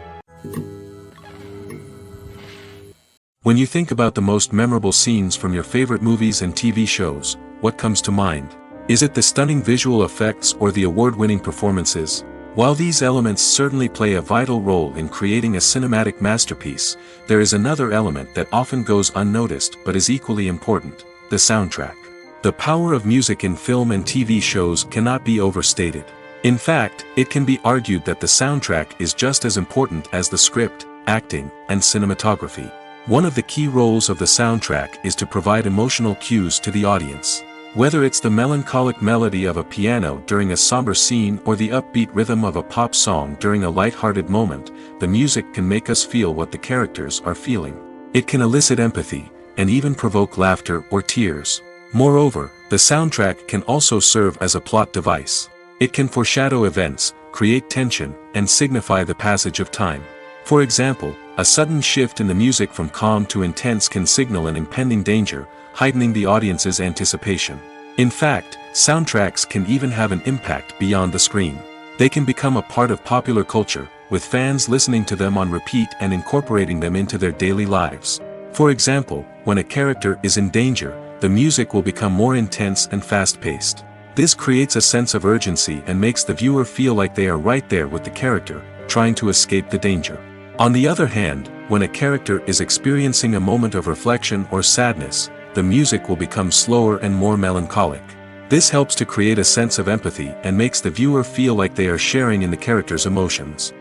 Speaker 2: When you think about the most memorable scenes from your favorite movies and TV shows, what comes to mind? Is it the stunning visual effects or the award-winning performances? While these elements certainly play a vital role in creating a cinematic masterpiece, there is another element that often goes unnoticed but is equally important: the soundtrack. The power of music in film and TV shows cannot be overstated. In fact, it can be argued that the soundtrack is just as important as the script, acting, and cinematography. One of the key roles of the soundtrack is to provide emotional cues to the audience. Whether it's the melancholic melody of a piano during a somber scene or the upbeat rhythm of a pop song during a light-hearted moment, the music can make us feel what the characters are feeling. It can elicit empathy, and even provoke laughter or tears. Moreover, the soundtrack can also serve as a plot device. It can foreshadow events, create tension, and signify the passage of time. For example, a sudden shift in the music from calm to intense can signal an impending danger, heightening the audience's anticipation. In fact, soundtracks can even have an impact beyond the screen. They can become a part of popular culture, with fans listening to them on repeat and incorporating them into their daily lives. For example, when a character is in danger, the music will become more intense and fast-paced. This creates a sense of urgency and makes the viewer feel like they are right there with the character, trying to escape the danger. On the other hand, when a character is experiencing a moment of reflection or sadness, the music will become slower and more melancholic. This helps to create a sense of empathy and makes the viewer feel like they are sharing in the character's emotions.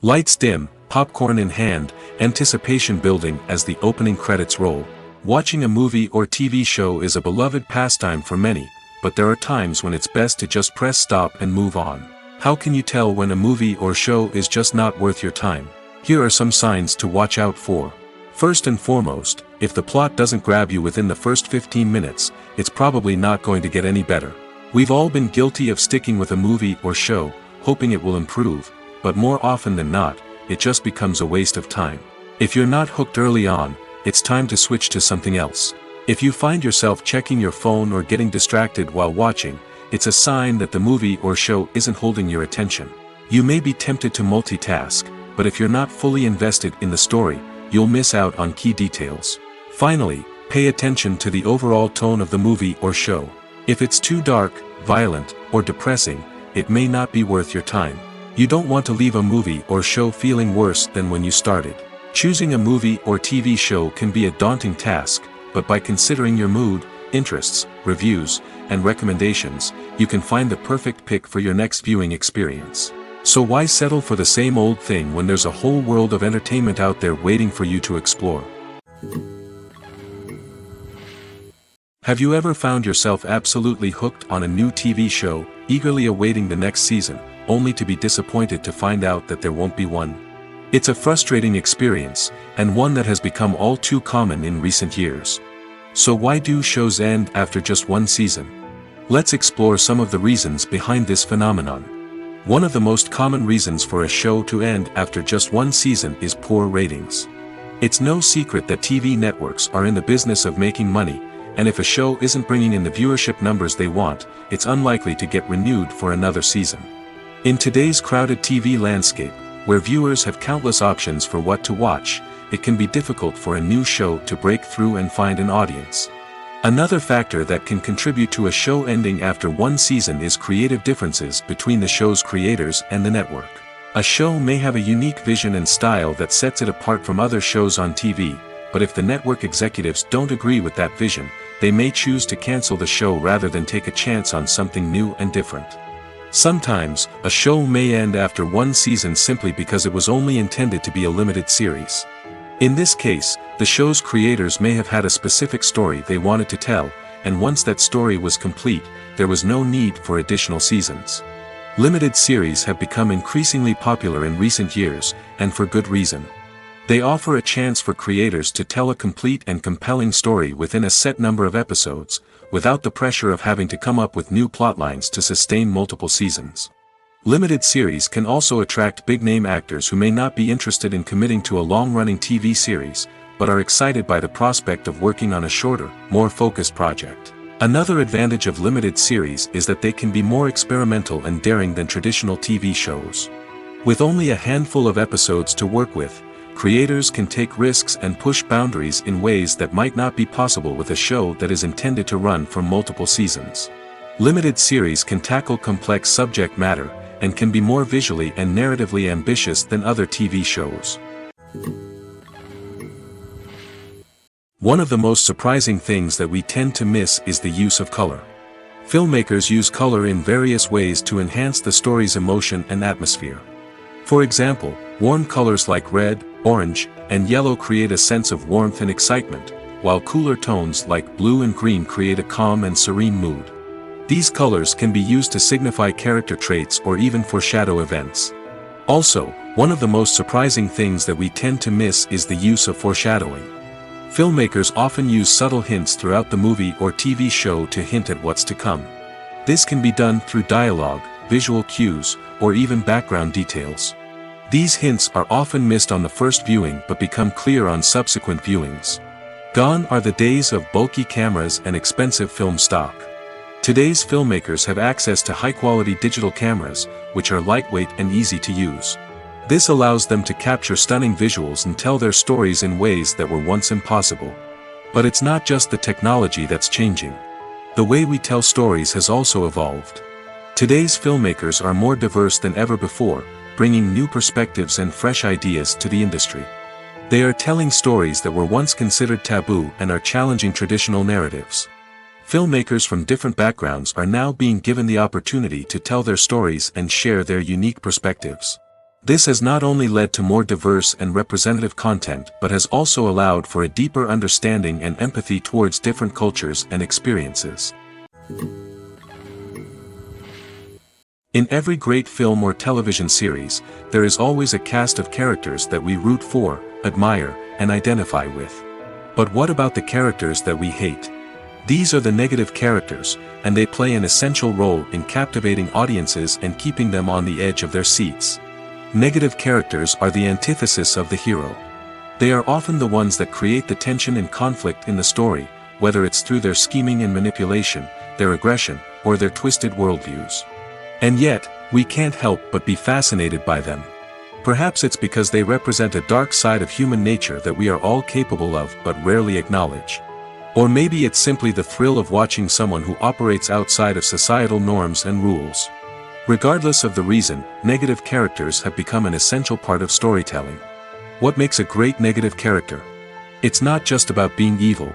Speaker 2: Lights dim, popcorn in hand, anticipation building as the opening credits roll. Watching a movie or TV show is a beloved pastime for many, but there are times when it's best to just press stop and move on. How can you tell when a movie or show is just not worth your time? Here are some signs to watch out for. First and foremost, if the plot doesn't grab you within the first 15 minutes, it's probably not going to get any better. We've all been guilty of sticking with a movie or show, hoping it will improve, but more often than not, it just becomes a waste of time. If you're not hooked early on, it's time to switch to something else. If you find yourself checking your phone or getting distracted while watching, it's a sign that the movie or show isn't holding your attention. You may be tempted to multitask, but if you're not fully invested in the story, you'll miss out on key details. Finally, pay attention to the overall tone of the movie or show. If it's too dark, violent, or depressing, it may not be worth your time. You don't want to leave a movie or show feeling worse than when you started. Choosing a movie or TV show can be a daunting task, but by considering your mood, interests, reviews, and recommendations, you can find the perfect pick for your next viewing experience. So why settle for the same old thing when there's a whole world of entertainment out there waiting for you to explore? Have you ever found yourself absolutely hooked on a new TV show, eagerly awaiting the next season, only to be disappointed to find out that there won't be one? It's a frustrating experience, and one that has become all too common in recent years. So why do shows end after just one season? Let's explore some of the reasons behind this phenomenon. One of the most common reasons for a show to end after just one season is poor ratings. It's no secret that TV networks are in the business of making money, and if a show isn't bringing in the viewership numbers they want, it's unlikely to get renewed for another season. In today's crowded TV landscape, where viewers have countless options for what to watch, it can be difficult for a new show to break through and find an audience. Another factor that can contribute to a show ending after one season is creative differences between the show's creators and the network. A show may have a unique vision and style that sets it apart from other shows on TV, but if the network executives don't agree with that vision, they may choose to cancel the show rather than take a chance on something new and different. Sometimes, a show may end after one season simply because it was only intended to be a limited series. In this case, the show's creators may have had a specific story they wanted to tell, and once that story was complete, there was no need for additional seasons. Limited series have become increasingly popular in recent years, and for good reason. They offer a chance for creators to tell a complete and compelling story within a set number of episodes, without the pressure of having to come up with new plotlines to sustain multiple seasons. Limited series can also attract big-name actors who may not be interested in committing to a long-running TV series, but are excited by the prospect of working on a shorter, more focused project. Another advantage of limited series is that they can be more experimental and daring than traditional TV shows. With only a handful of episodes to work with, creators can take risks and push boundaries in ways that might not be possible with a show that is intended to run for multiple seasons. Limited series can tackle complex subject matter, and can be more visually and narratively ambitious than other TV shows. One of the most surprising things that we tend to miss is the use of color. Filmmakers use color in various ways to enhance the story's emotion and atmosphere. For example, warm colors like red, orange, and yellow create a sense of warmth and excitement, while cooler tones like blue and green create a calm and serene mood. These colors can be used to signify character traits or even foreshadow events. Also, one of the most surprising things that we tend to miss is the use of foreshadowing. Filmmakers often use subtle hints throughout the movie or TV show to hint at what's to come. This can be done through dialogue, visual cues, or even background details. These hints are often missed on the first viewing but become clear on subsequent viewings. Gone are the days of bulky cameras and expensive film stock. Today's filmmakers have access to high-quality digital cameras, which are lightweight and easy to use. This allows them to capture stunning visuals and tell their stories in ways that were once impossible. But it's not just the technology that's changing. The way we tell stories has also evolved. Today's filmmakers are more diverse than ever before, bringing new perspectives and fresh ideas to the industry. They are telling stories that were once considered taboo and are challenging traditional narratives. Filmmakers from different backgrounds are now being given the opportunity to tell their stories and share their unique perspectives. This has not only led to more diverse and representative content but has also allowed for a deeper understanding and empathy towards different cultures and experiences. In every great film or television series, there is always a cast of characters that we root for, admire, and identify with. But what about the characters that we hate? These are the negative characters, and they play an essential role in captivating audiences and keeping them on the edge of their seats. Negative characters are the antithesis of the hero. They are often the ones that create the tension and conflict in the story, whether it's through their scheming and manipulation, their aggression, or their twisted worldviews. And yet, we can't help but be fascinated by them. Perhaps it's because they represent a dark side of human nature that we are all capable of but rarely acknowledge. Or maybe it's simply the thrill of watching someone who operates outside of societal norms and rules. Regardless of the reason, negative characters have become an essential part of storytelling. What makes a great negative character? It's not just about being evil.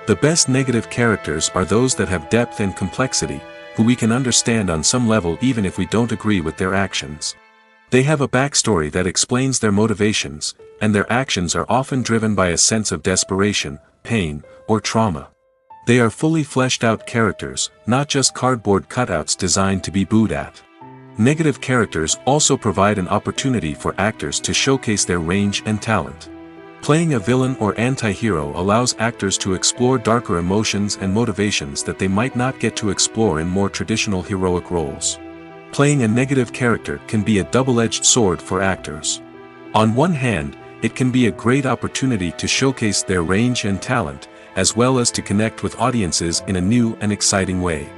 Speaker 2: The best negative characters are those that have depth and complexity, who we can understand on some level even if we don't agree with their actions. They have a backstory that explains their motivations, and their actions are often driven by a sense of desperation, pain, or trauma. They are fully fleshed out characters, not just cardboard cutouts designed to be booed at. Negative characters also provide an opportunity for actors to showcase their range and talent. Playing a villain or anti-hero allows actors to explore darker emotions and motivations that they might not get to explore in more traditional heroic roles. Playing a negative character can be a double-edged sword for actors. On one hand, it can be a great opportunity to showcase their range and talent, as well as to connect with audiences in a new and exciting way.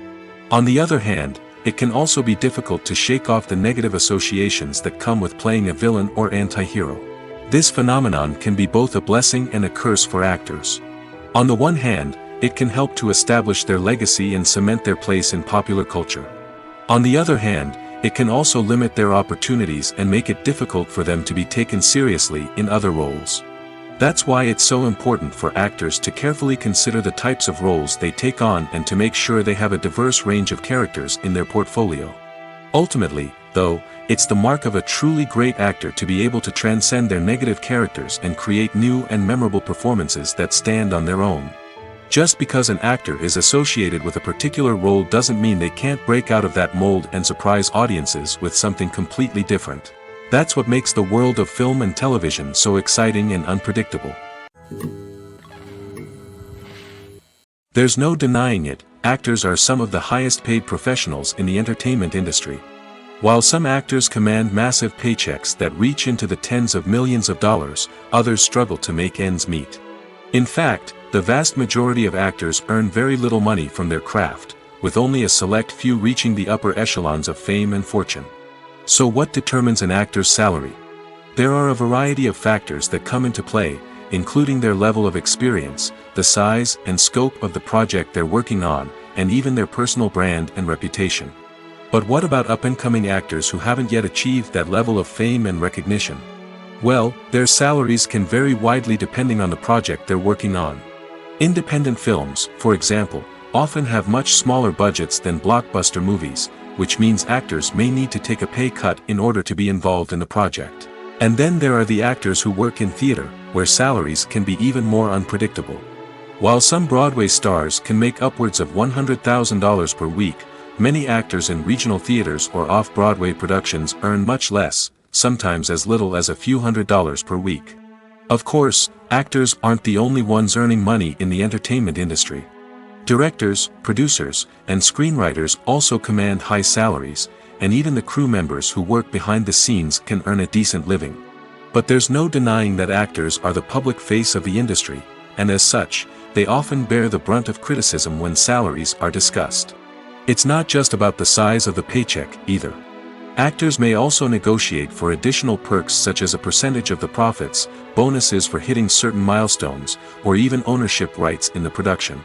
Speaker 2: On the other hand, it can also be difficult to shake off the negative associations that come with playing a villain or anti-hero. This phenomenon can be both a blessing and a curse for actors. On the one hand, it can help to establish their legacy and cement their place in popular culture. On the other hand, it can also limit their opportunities and make it difficult for them to be taken seriously in other roles. That's why it's so important for actors to carefully consider the types of roles they take on and to make sure they have a diverse range of characters in their portfolio. Ultimately, though, it's the mark of a truly great actor to be able to transcend their negative characters and create new and memorable performances that stand on their own. Just because an actor is associated with a particular role doesn't mean they can't break out of that mold and surprise audiences with something completely different. That's what makes the world of film and television so exciting and unpredictable. There's no denying it, actors are some of the highest paid professionals in the entertainment industry. While some actors command massive paychecks that reach into the tens of millions of dollars, others struggle to make ends meet. In fact, the vast majority of actors earn very little money from their craft, with only a select few reaching the upper echelons of fame and fortune. So what determines an actor's salary? There are a variety of factors that come into play, including their level of experience, the size and scope of the project they're working on, and even their personal brand and reputation. But what about up-and-coming actors who haven't yet achieved that level of fame and recognition? Well, their salaries can vary widely depending on the project they're working on. Independent films, for example, often have much smaller budgets than blockbuster movies, which means actors may need to take a pay cut in order to be involved in the project. And then there are the actors who work in theater, where salaries can be even more unpredictable. While some Broadway stars can make upwards of $100,000 per week, many actors in regional theaters or off-Broadway productions earn much less, sometimes as little as a few $100s per week. Of course, actors aren't the only ones earning money in the entertainment industry. Directors, producers, and screenwriters also command high salaries, and even the crew members who work behind the scenes can earn a decent living. But there's no denying that actors are the public face of the industry, and as such, they often bear the brunt of criticism when salaries are discussed. It's not just about the size of the paycheck, either. Actors may also negotiate for additional perks such as a percentage of the profits, bonuses for hitting certain milestones, or even ownership rights in the production.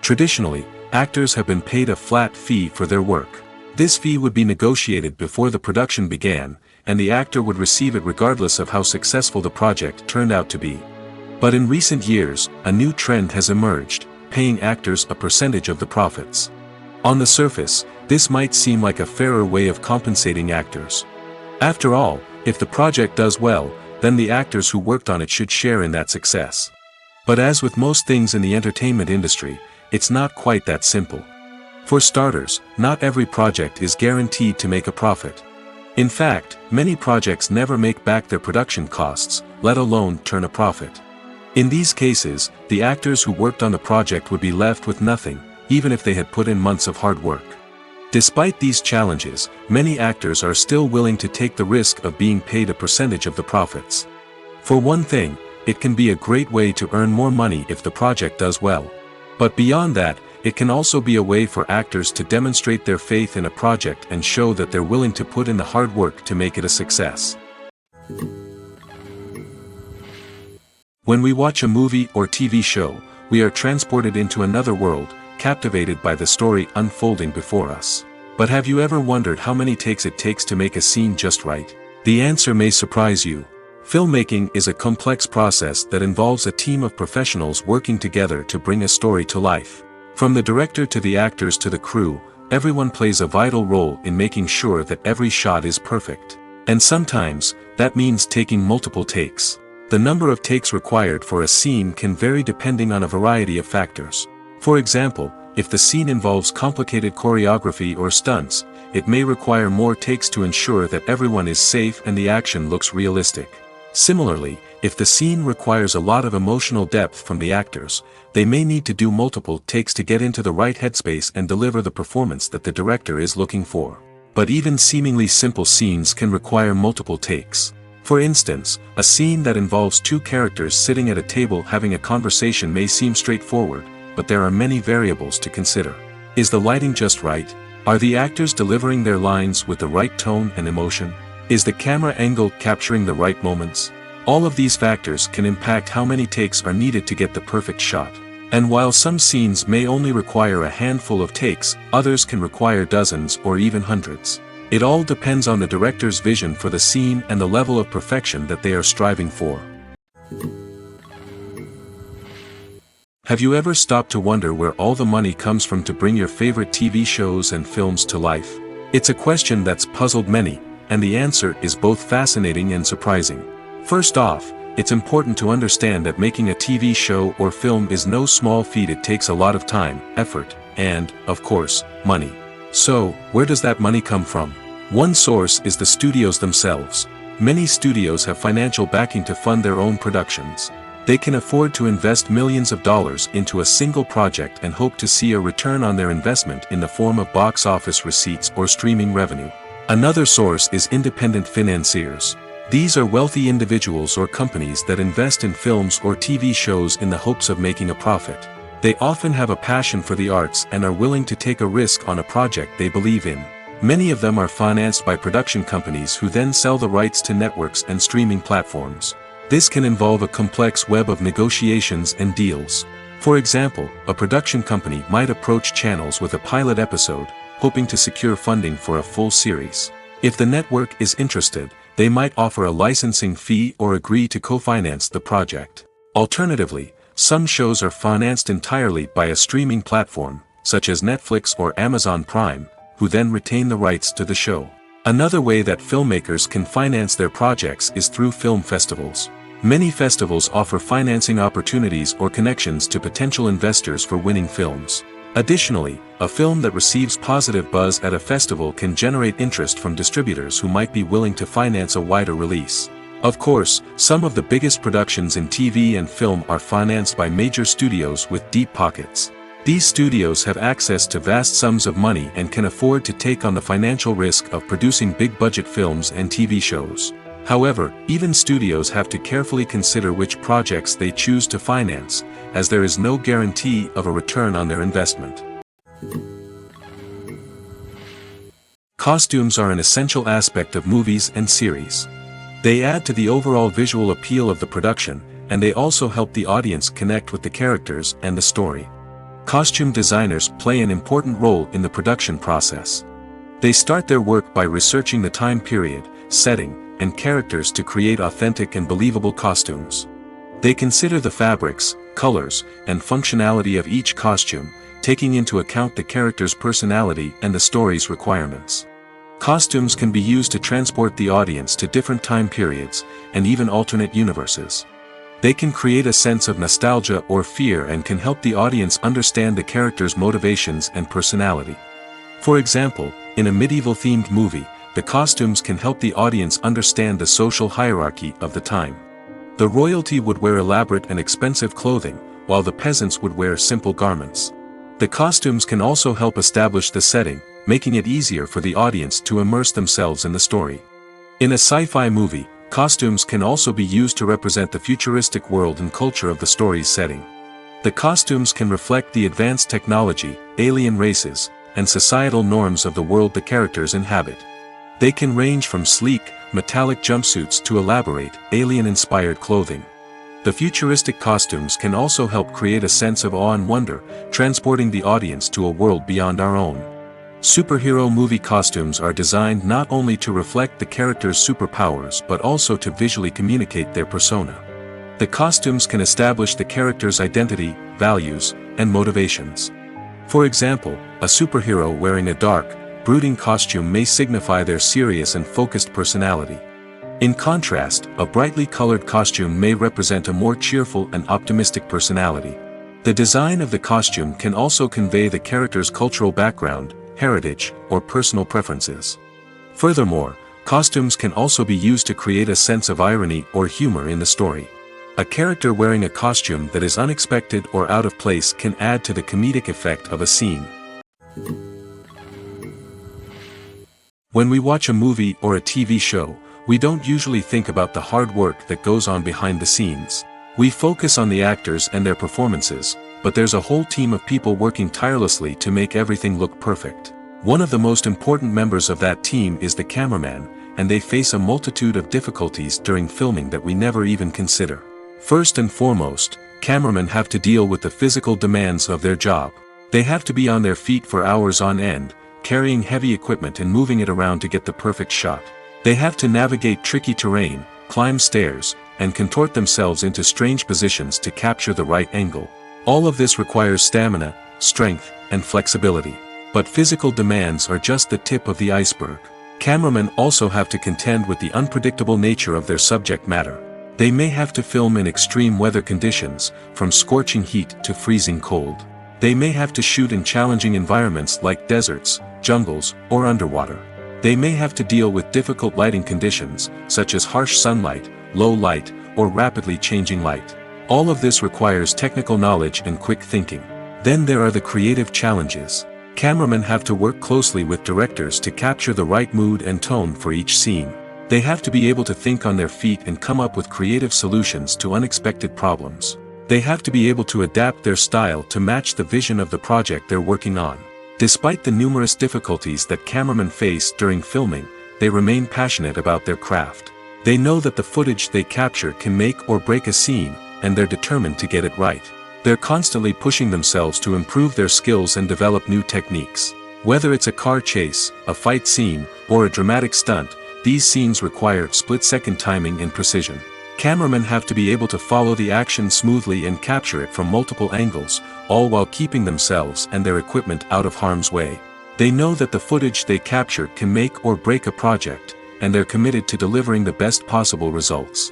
Speaker 2: Traditionally, actors have been paid a flat fee for their work. This fee would be negotiated before the production began, and the actor would receive it regardless of how successful the project turned out to be. But in recent years, a new trend has emerged, paying actors a percentage of the profits. On the surface, this might seem like a fairer way of compensating actors. After all, If the project does well, then the actors who worked on it should share in that success. But as with most things in the entertainment industry, it's not quite that simple. For starters, not every project is guaranteed to make a profit. In fact, many projects never make back their production costs, let alone turn a profit. In these cases, the actors who worked on the project would be left with nothing, even if they had put in months of hard work. Despite these challenges, many actors are still willing to take the risk of being paid a percentage of the profits. For one thing, it can be a great way to earn more money if the project does well. But beyond that, it can also be a way for actors to demonstrate their faith in a project and show that they're willing to put in the hard work to make it a success. When we watch a movie or TV show, we are transported into another world, captivated by the story unfolding before us. But have you ever wondered how many takes it takes to make a scene just right? The answer may surprise you. Filmmaking is a complex process that involves a team of professionals working together to bring a story to life. From the director to the actors to the crew, everyone plays a vital role in making sure that every shot is perfect. And sometimes, that means taking multiple takes. The number of takes required for a scene can vary depending on a variety of factors. For example, if the scene involves complicated choreography or stunts, it may require more takes to ensure that everyone is safe and the action looks realistic. Similarly, if the scene requires a lot of emotional depth from the actors, they may need to do multiple takes to get into the right headspace and deliver the performance that the director is looking for. But even seemingly simple scenes can require multiple takes. For instance, a scene that involves two characters sitting at a table having a conversation may seem straightforward, but there are many variables to consider. Is the lighting just right? Are the actors delivering their lines with the right tone and emotion? Is the camera angle capturing the right moments? All of these factors can impact how many takes are needed to get the perfect shot. And while some scenes may only require a handful of takes, others can require dozens or even hundreds. It all depends on the director's vision for the scene and the level of perfection that they are striving for. Have you ever stopped to wonder where all the money comes from to bring your favorite TV shows and films to life? It's a question that's puzzled many, and the answer is both fascinating and surprising. First off, it's important to understand that making a TV show or film is no small feat. It takes a lot of time, effort, and, of course, money. So, where does that money come from? One source is the studios themselves. Many studios have financial backing to fund their own productions. They can afford to invest millions of dollars into a single project and hope to see a return on their investment in the form of box office receipts or streaming revenue. Another source is independent financiers. These are wealthy individuals or companies that invest in films or TV shows in the hopes of making a profit. They often have a passion for the arts and are willing to take a risk on a project they believe in. Many of them are financed by production companies who then sell the rights to networks and streaming platforms. This can involve a complex web of negotiations and deals. For example, a production company might approach channels with a pilot episode, hoping to secure funding for a full series. If the network is interested, they might offer a licensing fee or agree to co-finance the project. Alternatively, some shows are financed entirely by a streaming platform, such as Netflix or Amazon Prime, who then retain the rights to the show. Another way that filmmakers can finance their projects is through film festivals. Many festivals offer financing opportunities or connections to potential investors for winning films. Additionally, a film that receives positive buzz at a festival can generate interest from distributors who might be willing to finance a wider release. Of course, some of the biggest productions in TV and film are financed by major studios with deep pockets. These studios have access to vast sums of money and can afford to take on the financial risk of producing big-budget films and TV shows. However, even studios have to carefully consider which projects they choose to finance, as there is no guarantee of a return on their investment. Costumes are an essential aspect of movies and series. They add to the overall visual appeal of the production, and they also help the audience connect with the characters and the story. Costume designers play an important role in the production process. They start their work by researching the time period, setting, and characters to create authentic and believable costumes. They consider the fabrics, colors, and functionality of each costume, taking into account the character's personality and the story's requirements. Costumes can be used to transport the audience to different time periods, and even alternate universes. They can create a sense of nostalgia or fear and can help the audience understand the character's motivations and personality. For example, in a medieval-themed movie, the costumes can help the audience understand the social hierarchy of the time. The royalty would wear elaborate and expensive clothing, while the peasants would wear simple garments. The costumes can also help establish the setting, making it easier for the audience to immerse themselves in the story. In a sci-fi movie, costumes can also be used to represent the futuristic world and culture of the story's setting. The costumes can reflect the advanced technology, alien races, and societal norms of the world the characters inhabit. They can range from sleek, metallic jumpsuits to elaborate, alien-inspired clothing. The futuristic costumes can also help create a sense of awe and wonder, transporting the audience to a world beyond our own. Superhero movie costumes are designed not only to reflect the character's superpowers but also to visually communicate their persona. The costumes can establish the character's identity, values, and motivations. For example, a superhero wearing a dark, brooding costume may signify their serious and focused personality. In contrast, a brightly colored costume may represent a more cheerful and optimistic personality. The design of the costume can also convey the character's cultural background, heritage, or personal preferences. Furthermore, costumes can also be used to create a sense of irony or humor in the story. A character wearing a costume that is unexpected or out of place can add to the comedic effect of a scene. When we watch a movie or a TV show, we don't usually think about the hard work that goes on behind the scenes. We focus on the actors and their performances, but there's a whole team of people working tirelessly to make everything look perfect. One of the most important members of that team is the cameraman, and they face a multitude of difficulties during filming that we never even consider. First and foremost, cameramen have to deal with the physical demands of their job. They have to be on their feet for hours on end, carrying heavy equipment and moving it around to get the perfect shot. They have to navigate tricky terrain, climb stairs, and contort themselves into strange positions to capture the right angle. All of this requires stamina, strength, and flexibility. But physical demands are just the tip of the iceberg. Cameramen also have to contend with the unpredictable nature of their subject matter. They may have to film in extreme weather conditions, from scorching heat to freezing cold. They may have to shoot in challenging environments like deserts, jungles, or underwater. They may have to deal with difficult lighting conditions, such as harsh sunlight, low light, or rapidly changing light. All of this requires technical knowledge and quick thinking. Then there are the creative challenges. Cameramen have to work closely with directors to capture the right mood and tone for each scene. They have to be able to think on their feet and come up with creative solutions to unexpected problems. They have to be able to adapt their style to match the vision of the project they're working on. Despite the numerous difficulties that cameramen face during filming, they remain passionate about their craft. They know that the footage they capture can make or break a scene, and they're determined to get it right. They're constantly pushing themselves to improve their skills and develop new techniques. Whether it's a car chase, a fight scene, or a dramatic stunt, these scenes require split-second timing and precision. Cameramen have to be able to follow the action smoothly and capture it from multiple angles, all while keeping themselves and their equipment out of harm's way. They know that the footage they capture can make or break a project, and they're committed to delivering the best possible results.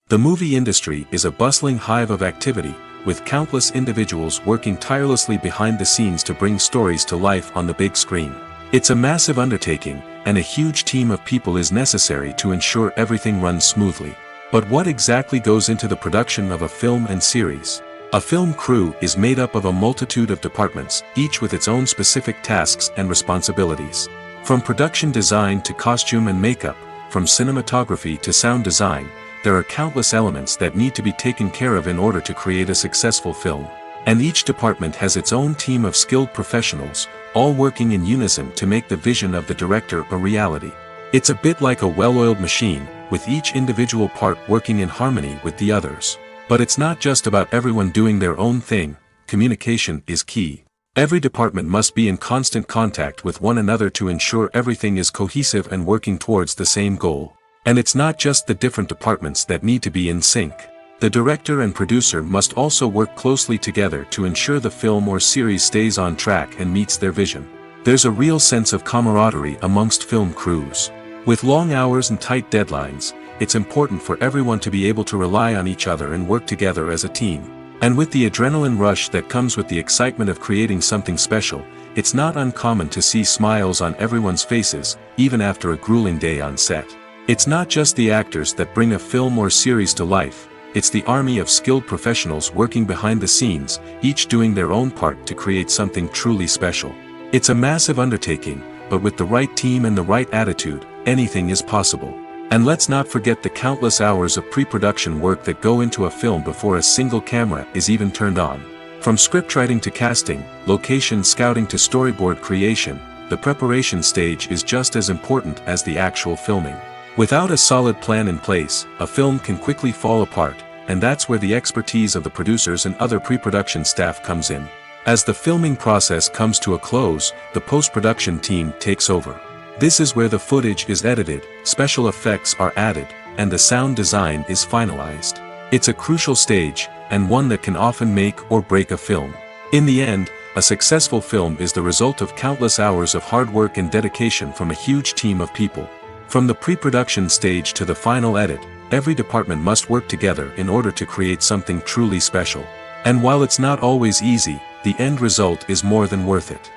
Speaker 2: The movie industry is a bustling hive of activity, with countless individuals working tirelessly behind the scenes to bring stories to life on the big screen. It's a massive undertaking, and a huge team of people is necessary to ensure everything runs smoothly. But what exactly goes into the production of a film and series? A film crew is made up of a multitude of departments, each with its own specific tasks and responsibilities. From production design to costume and makeup, from cinematography to sound design, there are countless elements that need to be taken care of in order to create a successful film. And each department has its own team of skilled professionals, all working in unison to make the vision of the director a reality. It's a bit like a well-oiled machine, with each individual part working in harmony with the others. But it's not just about everyone doing their own thing. Communication is key. Every department must be in constant contact with one another to ensure everything is cohesive and working towards the same goal. And it's not just the different departments that need to be in sync. The director and producer must also work closely together to ensure the film or series stays on track and meets their vision. There's a real sense of camaraderie amongst film crews. With long hours and tight deadlines, it's important for everyone to be able to rely on each other and work together as a team. And with the adrenaline rush that comes with the excitement of creating something special, it's not uncommon to see smiles on everyone's faces, even after a grueling day on set. It's not just the actors that bring a film or series to life, it's the army of skilled professionals working behind the scenes, each doing their own part to create something truly special. It's a massive undertaking, but with the right team and the right attitude, anything is possible. And let's not forget the countless hours of pre-production work that go into a film before a single camera is even turned on. From scriptwriting to casting, location scouting to storyboard creation, the preparation stage is just as important as the actual filming. Without a solid plan in place, a film can quickly fall apart, and that's where the expertise of the producers and other pre-production staff comes in. As the filming process comes to a close, the post-production team takes over. This is where the footage is edited, special effects are added, and the sound design is finalized. It's a crucial stage, and one that can often make or break a film. In the end, a successful film is the result of countless hours of hard work and dedication from a huge team of people. From the pre-production stage to the final edit, every department must work together in order to create something truly special. And while it's not always easy, the end result is more than worth it.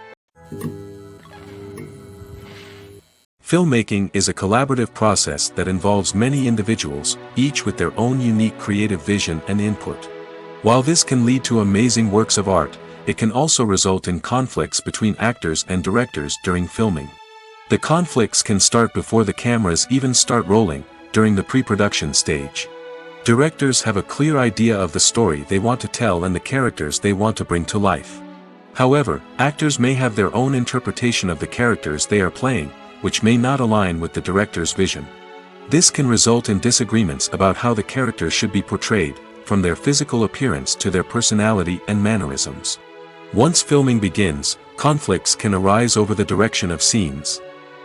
Speaker 2: Filmmaking is a collaborative process that involves many individuals, each with their own unique creative vision and input. While this can lead to amazing works of art, it can also result in conflicts between actors and directors during filming. The conflicts can start before the cameras even start rolling, during the pre-production stage. Directors have a clear idea of the story they want to tell and the characters they want to bring to life. However, actors may have their own interpretation of the characters they are playing, which may not align with the director's vision. This can result in disagreements about how the characters should be portrayed, from their physical appearance to their personality and mannerisms. Once filming begins, conflicts can arise over the direction of scenes.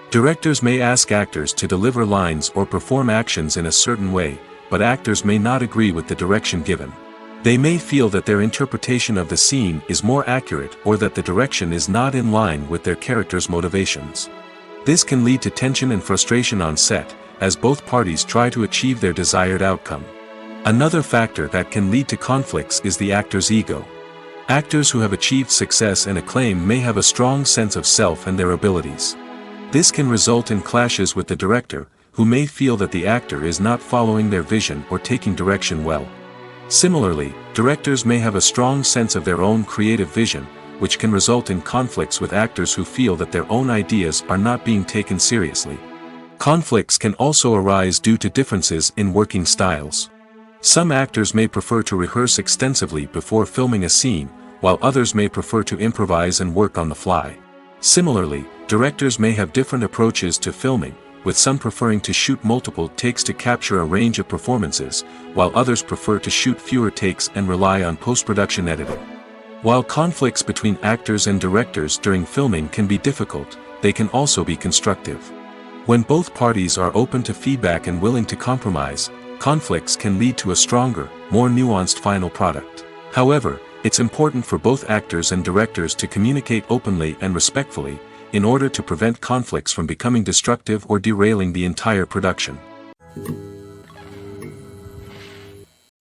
Speaker 2: Directors may ask actors to deliver lines or perform actions in a certain way, but actors may not agree with the direction given. They may feel that their interpretation of the scene is more accurate or that the direction is not in line with their character's motivations. This can lead to tension and frustration on set, as both parties try to achieve their desired outcome. Another factor that can lead to conflicts is the actor's ego. Actors who have achieved success and acclaim may have a strong sense of self and their abilities. This can result in clashes with the director, who may feel that the actor is not following their vision or taking direction well. Similarly, directors may have a strong sense of their own creative vision, which can result in conflicts with actors who feel that their own ideas are not being taken seriously. Conflicts can also arise due to differences in working styles. Some actors may prefer to rehearse extensively before filming a scene, while others may prefer to improvise and work on the fly. Similarly, directors may have different approaches to filming, with some preferring to shoot multiple takes to capture a range of performances, while others prefer to shoot fewer takes and rely on post-production editing. While conflicts between actors and directors during filming can be difficult, they can also be constructive. When both parties are open to feedback and willing to compromise, conflicts can lead to a stronger, more nuanced final product. However, it's important for both actors and directors to communicate openly and respectfully, in order to prevent conflicts from becoming destructive or derailing the entire production.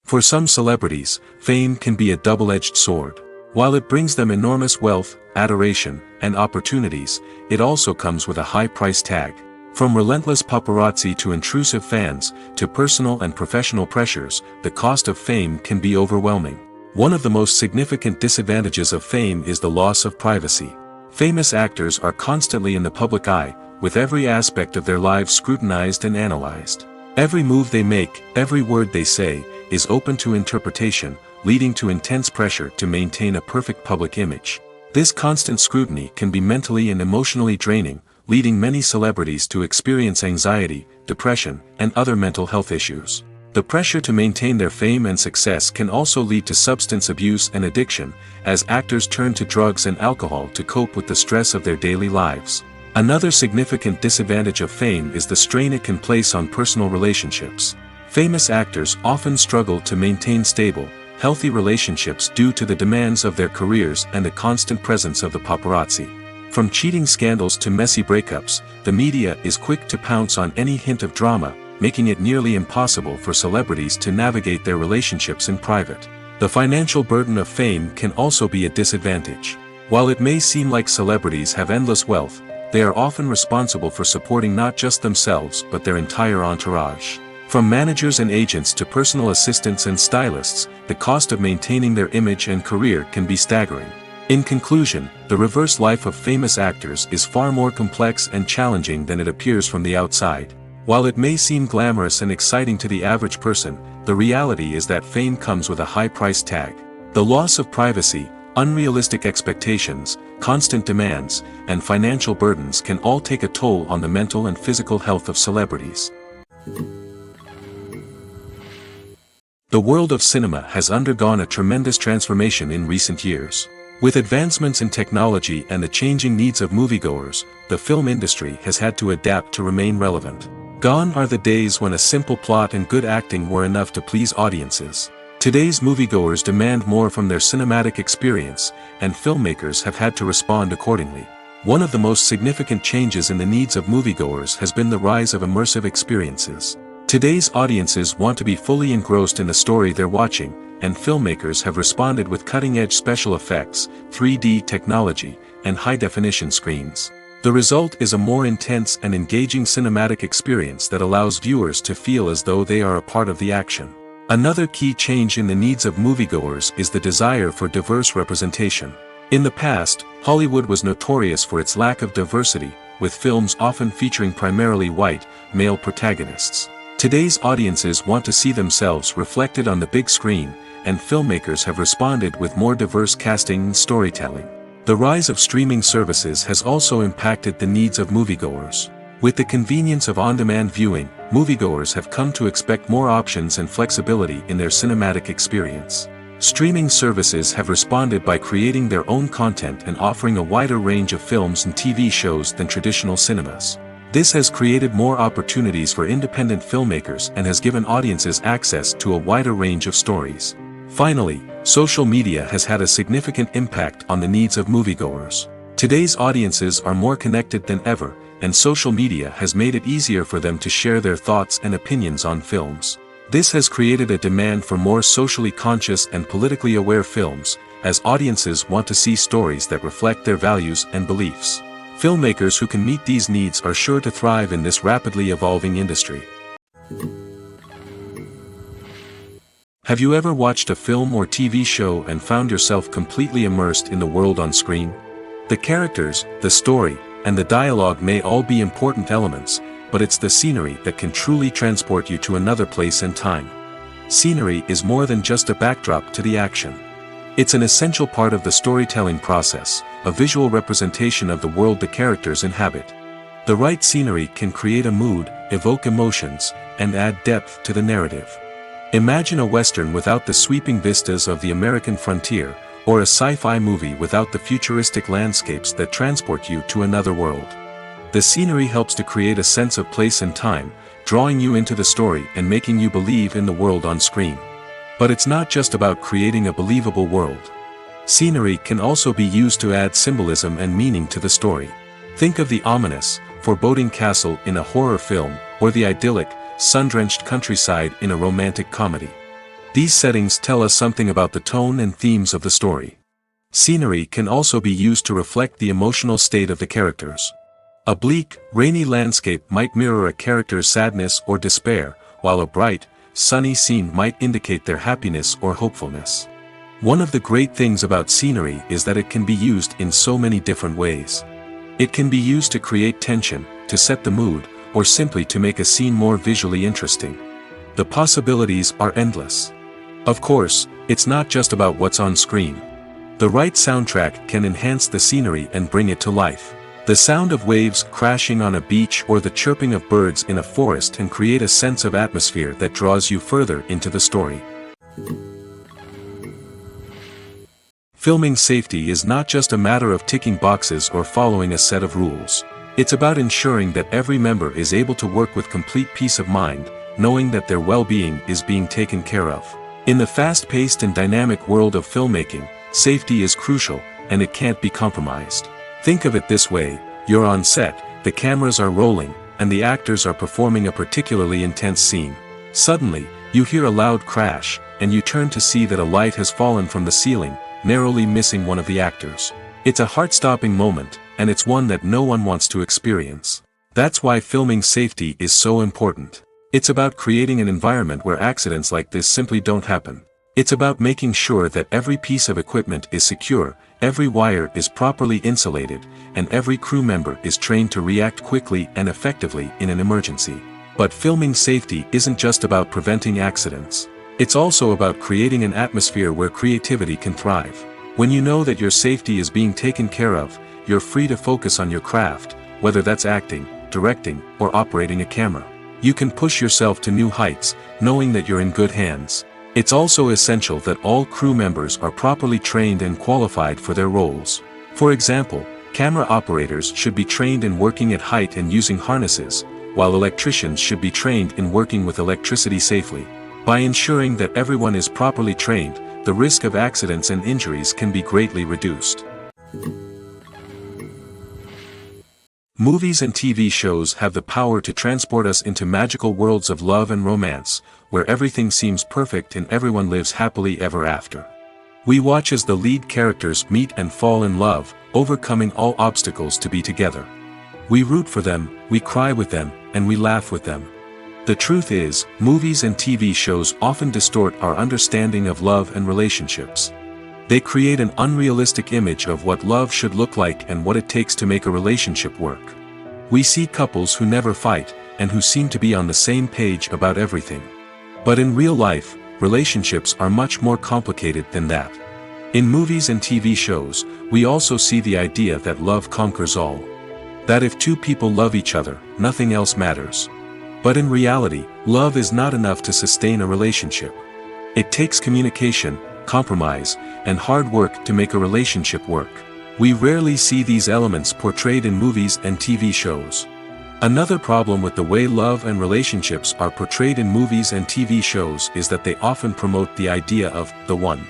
Speaker 2: For some celebrities, fame can be a double-edged sword. While it brings them enormous wealth, adoration, and opportunities, it also comes with a high price tag. From relentless paparazzi to intrusive fans, to personal and professional pressures, the cost of fame can be overwhelming. One of the most significant disadvantages of fame is the loss of privacy. Famous actors are constantly in the public eye, with every aspect of their lives scrutinized and analyzed. Every move they make, every word they say, is open to interpretation, leading to intense pressure to maintain a perfect public image. This constant scrutiny can be mentally and emotionally draining, leading many celebrities to experience anxiety, depression, and other mental health issues. The pressure to maintain their fame and success can also lead to substance abuse and addiction, as actors turn to drugs and alcohol to cope with the stress of their daily lives. Another significant disadvantage of fame is the strain it can place on personal relationships. Famous actors often struggle to maintain stable, healthy relationships due to the demands of their careers and the constant presence of the paparazzi. From cheating scandals to messy breakups, the media is quick to pounce on any hint of drama, making it nearly impossible for celebrities to navigate their relationships in private. The financial burden of fame can also be a disadvantage. While it may seem like celebrities have endless wealth, they are often responsible for supporting not just themselves but their entire entourage. From managers and agents to personal assistants and stylists, the cost of maintaining their image and career can be staggering. In conclusion, the reverse life of famous actors is far more complex and challenging than it appears from the outside. While it may seem glamorous and exciting to the average person, the reality is that fame comes with a high price tag. The loss of privacy, unrealistic expectations, constant demands, and financial burdens can all take a toll on the mental and physical health of celebrities. The world of cinema has undergone a tremendous transformation in recent years. With advancements in technology and the changing needs of moviegoers, the film industry has had to adapt to remain relevant. Gone are the days when a simple plot and good acting were enough to please audiences. Today's moviegoers demand more from their cinematic experience, and filmmakers have had to respond accordingly. One of the most significant changes in the needs of moviegoers has been the rise of immersive experiences. Today's audiences want to be fully engrossed in the story they're watching, and filmmakers have responded with cutting-edge special effects, 3D technology, and high-definition screens. The result is a more intense and engaging cinematic experience that allows viewers to feel as though they are a part of the action. Another key change in the needs of moviegoers is the desire for diverse representation. In the past, Hollywood was notorious for its lack of diversity, with films often featuring primarily white, male protagonists. Today's audiences want to see themselves reflected on the big screen, and filmmakers have responded with more diverse casting and storytelling. The rise of streaming services has also impacted the needs of moviegoers. With the convenience of on-demand viewing, moviegoers have come to expect more options and flexibility in their cinematic experience. Streaming services have responded by creating their own content and offering a wider range of films and TV shows than traditional cinemas. This has created more opportunities for independent filmmakers and has given audiences access to a wider range of stories. Finally, social media has had a significant impact on the needs of moviegoers. Today's audiences are more connected than ever, and social media has made it easier for them to share their thoughts and opinions on films. This has created a demand for more socially conscious and politically aware films, as audiences want to see stories that reflect their values and beliefs. Filmmakers who can meet these needs are sure to thrive in this rapidly evolving industry. Have you ever watched a film or TV show and found yourself completely immersed in the world on screen? The characters, the story, and the dialogue may all be important elements, but it's the scenery that can truly transport you to another place and time. Scenery is more than just a backdrop to the action. It's an essential part of the storytelling process, a visual representation of the world the characters inhabit. The right scenery can create a mood, evoke emotions, and add depth to the narrative. Imagine a Western without the sweeping vistas of the American frontier, or a sci-fi movie without the futuristic landscapes that transport you to another world. The scenery helps to create a sense of place and time, drawing you into the story and making you believe in the world on screen. But it's not just about creating a believable world. Scenery can also be used to add symbolism and meaning to the story. Think of the ominous, foreboding castle in a horror film, or the idyllic, sun-drenched countryside in a romantic comedy. These settings tell us something about the tone and themes of the story. Scenery can also be used to reflect the emotional state of the characters. A bleak, rainy landscape might mirror a character's sadness or despair, while a bright, sunny scene might indicate their happiness or hopefulness. One of the great things about scenery is that it can be used in so many different ways. It can be used to create tension, to set the mood, or simply to make a scene more visually interesting. The possibilities are endless. Of course, it's not just about what's on screen. The right soundtrack can enhance the scenery and bring it to life. The sound of waves crashing on a beach or the chirping of birds in a forest can create a sense of atmosphere that draws you further into the story. Filming safety is not just a matter of ticking boxes or following a set of rules. It's about ensuring that every member is able to work with complete peace of mind, knowing that their well-being is being taken care of. In the fast-paced and dynamic world of filmmaking, safety is crucial, and it can't be compromised. Think of it this way: you're on set, the cameras are rolling, and the actors are performing a particularly intense scene. Suddenly, you hear a loud crash, and you turn to see that a light has fallen from the ceiling, narrowly missing one of the actors. It's a heart-stopping moment, and it's one that no one wants to experience. That's why filming safety is so important. It's about creating an environment where accidents like this simply don't happen. It's about making sure that every piece of equipment is secure, every wire is properly insulated, and every crew member is trained to react quickly and effectively in an emergency. But filming safety isn't just about preventing accidents. It's also about creating an atmosphere where creativity can thrive. When you know that your safety is being taken care of, you're free to focus on your craft, whether that's acting, directing, or operating a camera. You can push yourself to new heights, knowing that you're in good hands. It's also essential that all crew members are properly trained and qualified for their roles. For example, camera operators should be trained in working at height and using harnesses, while electricians should be trained in working with electricity safely. By ensuring that everyone is properly trained, the risk of accidents and injuries can be greatly reduced. Movies and TV shows have the power to transport us into magical worlds of love and romance, where everything seems perfect and everyone lives happily ever after. We watch as the lead characters meet and fall in love, overcoming all obstacles to be together. We root for them, we cry with them, and we laugh with them. The truth is, movies and TV shows often distort our understanding of love and relationships. They create an unrealistic image of what love should look like and what it takes to make a relationship work. We see couples who never fight, and who seem to be on the same page about everything. But in real life, relationships are much more complicated than that. In movies and TV shows, we also see the idea that love conquers all. That if two people love each other, nothing else matters. But in reality, love is not enough to sustain a relationship. It takes communication, compromise, and hard work to make a relationship work. We rarely see these elements portrayed in movies and TV shows. Another problem with the way love and relationships are portrayed in movies and TV shows is that they often promote the idea of the one.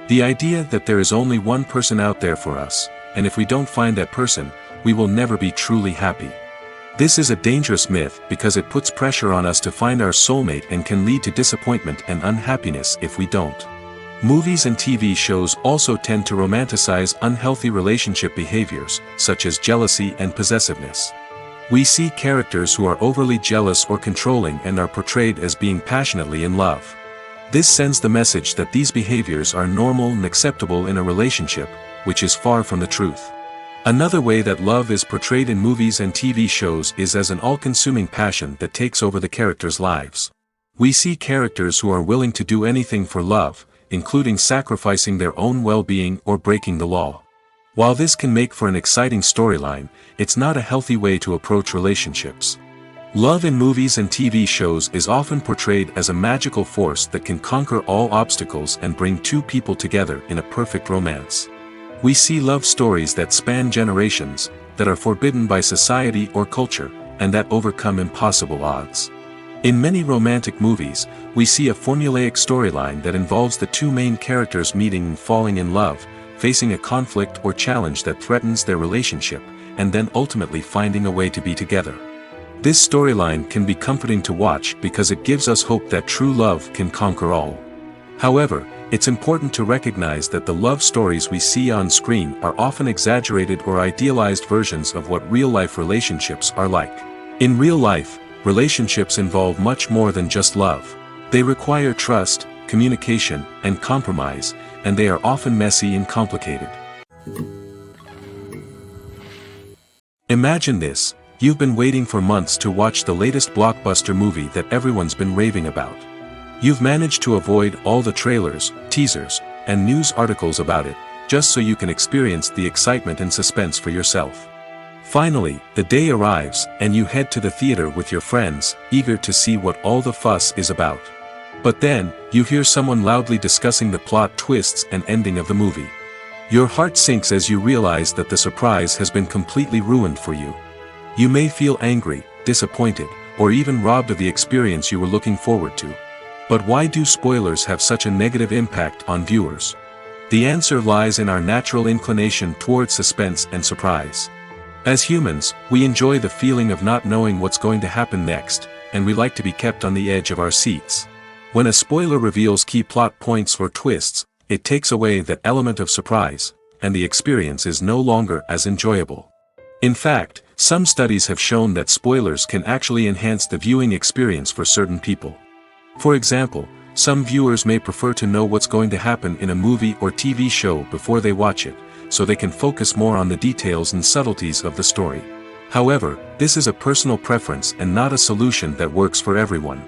Speaker 2: The idea that there is only one person out there for us, and if we don't find that person, we will never be truly happy. This is a dangerous myth because it puts pressure on us to find our soulmate and can lead to disappointment and unhappiness if we don't. Movies and TV shows also tend to romanticize unhealthy relationship behaviors, such as jealousy and possessiveness. We see characters who are overly jealous or controlling and are portrayed as being passionately in love. This sends the message that these behaviors are normal and acceptable in a relationship, which is far from the truth. Another way that love is portrayed in movies and TV shows is as an all-consuming passion that takes over the characters' lives. We see characters who are willing to do anything for love, including sacrificing their own well-being or breaking the law. While this can make for an exciting storyline, it's not a healthy way to approach relationships. Love in movies and TV shows is often portrayed as a magical force that can conquer all obstacles and bring two people together in a perfect romance. We see love stories that span generations, that are forbidden by society or culture, and that overcome impossible odds. In many romantic movies, we see a formulaic storyline that involves the two main characters meeting and falling in love, facing a conflict or challenge that threatens their relationship, and then ultimately finding a way to be together. This storyline can be comforting to watch because it gives us hope that true love can conquer all. However, it's important to recognize that the love stories we see on screen are often exaggerated or idealized versions of what real-life relationships are like. In real life, relationships involve much more than just love. They require trust, communication, and compromise, and they are often messy and complicated. Imagine this: you've been waiting for months to watch the latest blockbuster movie that everyone's been raving about. You've managed to avoid all the trailers, teasers, and news articles about it, just so you can experience the excitement and suspense for yourself. Finally, the day arrives, and you head to the theater with your friends, eager to see what all the fuss is about. But then, you hear someone loudly discussing the plot twists and ending of the movie. Your heart sinks as you realize that the surprise has been completely ruined for you. You may feel angry, disappointed, or even robbed of the experience you were looking forward to. But why do spoilers have such a negative impact on viewers? The answer lies in our natural inclination towards suspense and surprise. As humans, we enjoy the feeling of not knowing what's going to happen next, and we like to be kept on the edge of our seats. When a spoiler reveals key plot points or twists, it takes away that element of surprise, and the experience is no longer as enjoyable. In fact, some studies have shown that spoilers can actually enhance the viewing experience for certain people. For example, some viewers may prefer to know what's going to happen in a movie or TV show before they watch it, so they can focus more on the details and subtleties of the story. However, this is a personal preference and not a solution that works for everyone.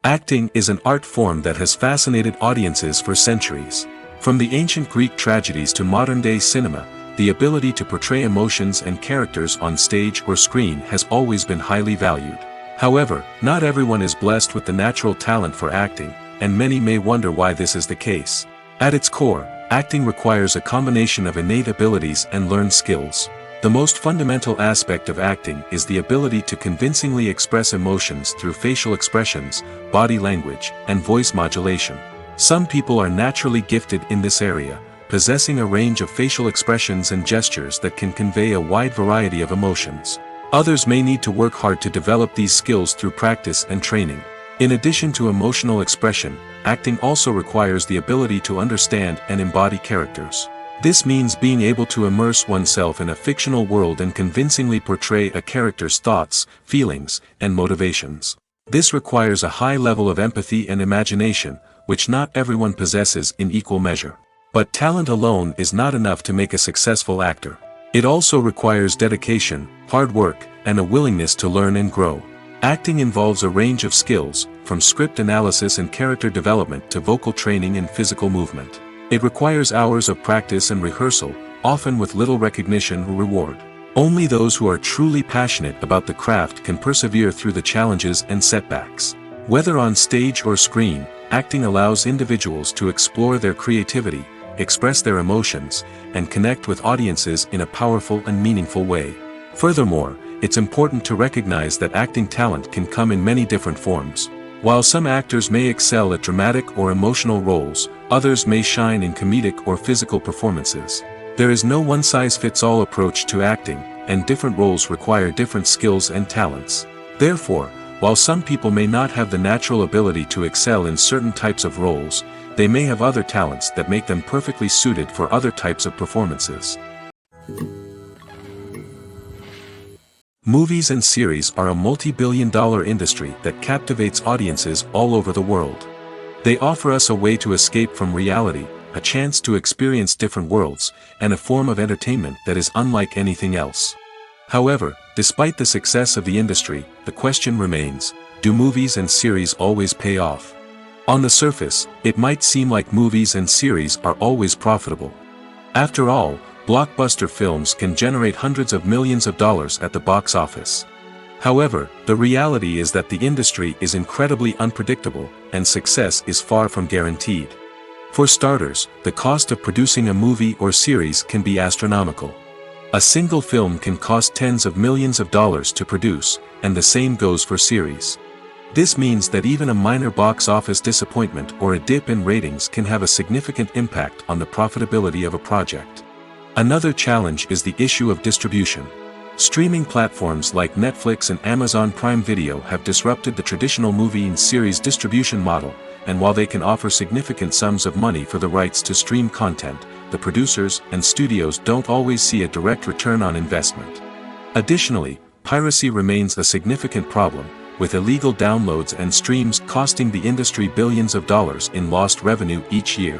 Speaker 2: Acting is an art form that has fascinated audiences for centuries. From the ancient Greek tragedies to modern-day cinema, the ability to portray emotions and characters on stage or screen has always been highly valued. However, not everyone is blessed with the natural talent for acting, and many may wonder why this is the case. At its core, acting requires a combination of innate abilities and learned skills. The most fundamental aspect of acting is the ability to convincingly express emotions through facial expressions, body language, and voice modulation. Some people are naturally gifted in this area, possessing a range of facial expressions and gestures that can convey a wide variety of emotions. Others may need to work hard to develop these skills through practice and training. In addition to emotional expression, acting also requires the ability to understand and embody characters. This means being able to immerse oneself in a fictional world and convincingly portray a character's thoughts, feelings, and motivations. This requires a high level of empathy and imagination, which not everyone possesses in equal measure. But talent alone is not enough to make a successful actor. It also requires dedication, hard work, and a willingness to learn and grow. Acting involves a range of skills, from script analysis and character development to vocal training and physical movement. It requires hours of practice and rehearsal, often with little recognition or reward. Only those who are truly passionate about the craft can persevere through the challenges and setbacks. Whether on stage or screen, acting allows individuals to explore their creativity, express their emotions, and connect with audiences in a powerful and meaningful way. Furthermore, it's important to recognize that acting talent can come in many different forms. While some actors may excel at dramatic or emotional roles, others may shine in comedic or physical performances. There is no one-size-fits-all approach to acting, and different roles require different skills and talents. Therefore, while some people may not have the natural ability to excel in certain types of roles, they may have other talents that make them perfectly suited for other types of performances. Movies and series are a multi-billion-dollar industry that captivates audiences all over the world. They offer us a way to escape from reality, a chance to experience different worlds, and a form of entertainment that is unlike anything else. However, despite the success of the industry, the question remains, do movies and series always pay off? On the surface, it might seem like movies and series are always profitable. After all, blockbuster films can generate hundreds of millions of dollars at the box office. However, the reality is that the industry is incredibly unpredictable, and success is far from guaranteed. For starters, the cost of producing a movie or series can be astronomical. A single film can cost tens of millions of dollars to produce, and the same goes for series. This means that even a minor box office disappointment or a dip in ratings can have a significant impact on the profitability of a project. Another challenge is the issue of distribution. Streaming platforms like Netflix and Amazon Prime Video have disrupted the traditional movie and series distribution model, and while they can offer significant sums of money for the rights to stream content, the producers and studios don't always see a direct return on investment. Additionally, piracy remains a significant problem, with illegal downloads and streams costing the industry billions of dollars in lost revenue each year.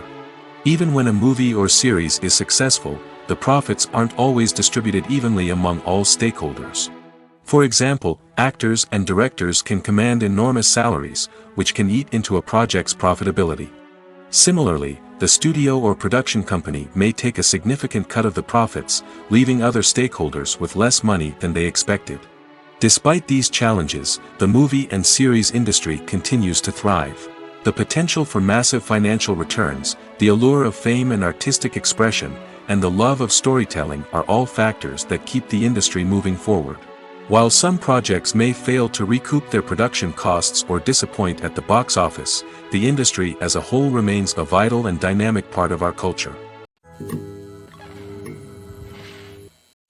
Speaker 2: Even when a movie or series is successful, the profits aren't always distributed evenly among all stakeholders. For example, actors and directors can command enormous salaries, which can eat into a project's profitability. Similarly, the studio or production company may take a significant cut of the profits, leaving other stakeholders with less money than they expected. Despite these challenges, the movie and series industry continues to thrive. The potential for massive financial returns, the allure of fame and artistic expression, and the love of storytelling are all factors that keep the industry moving forward. While some projects may fail to recoup their production costs or disappoint at the box office, the industry as a whole remains a vital and dynamic part of our culture.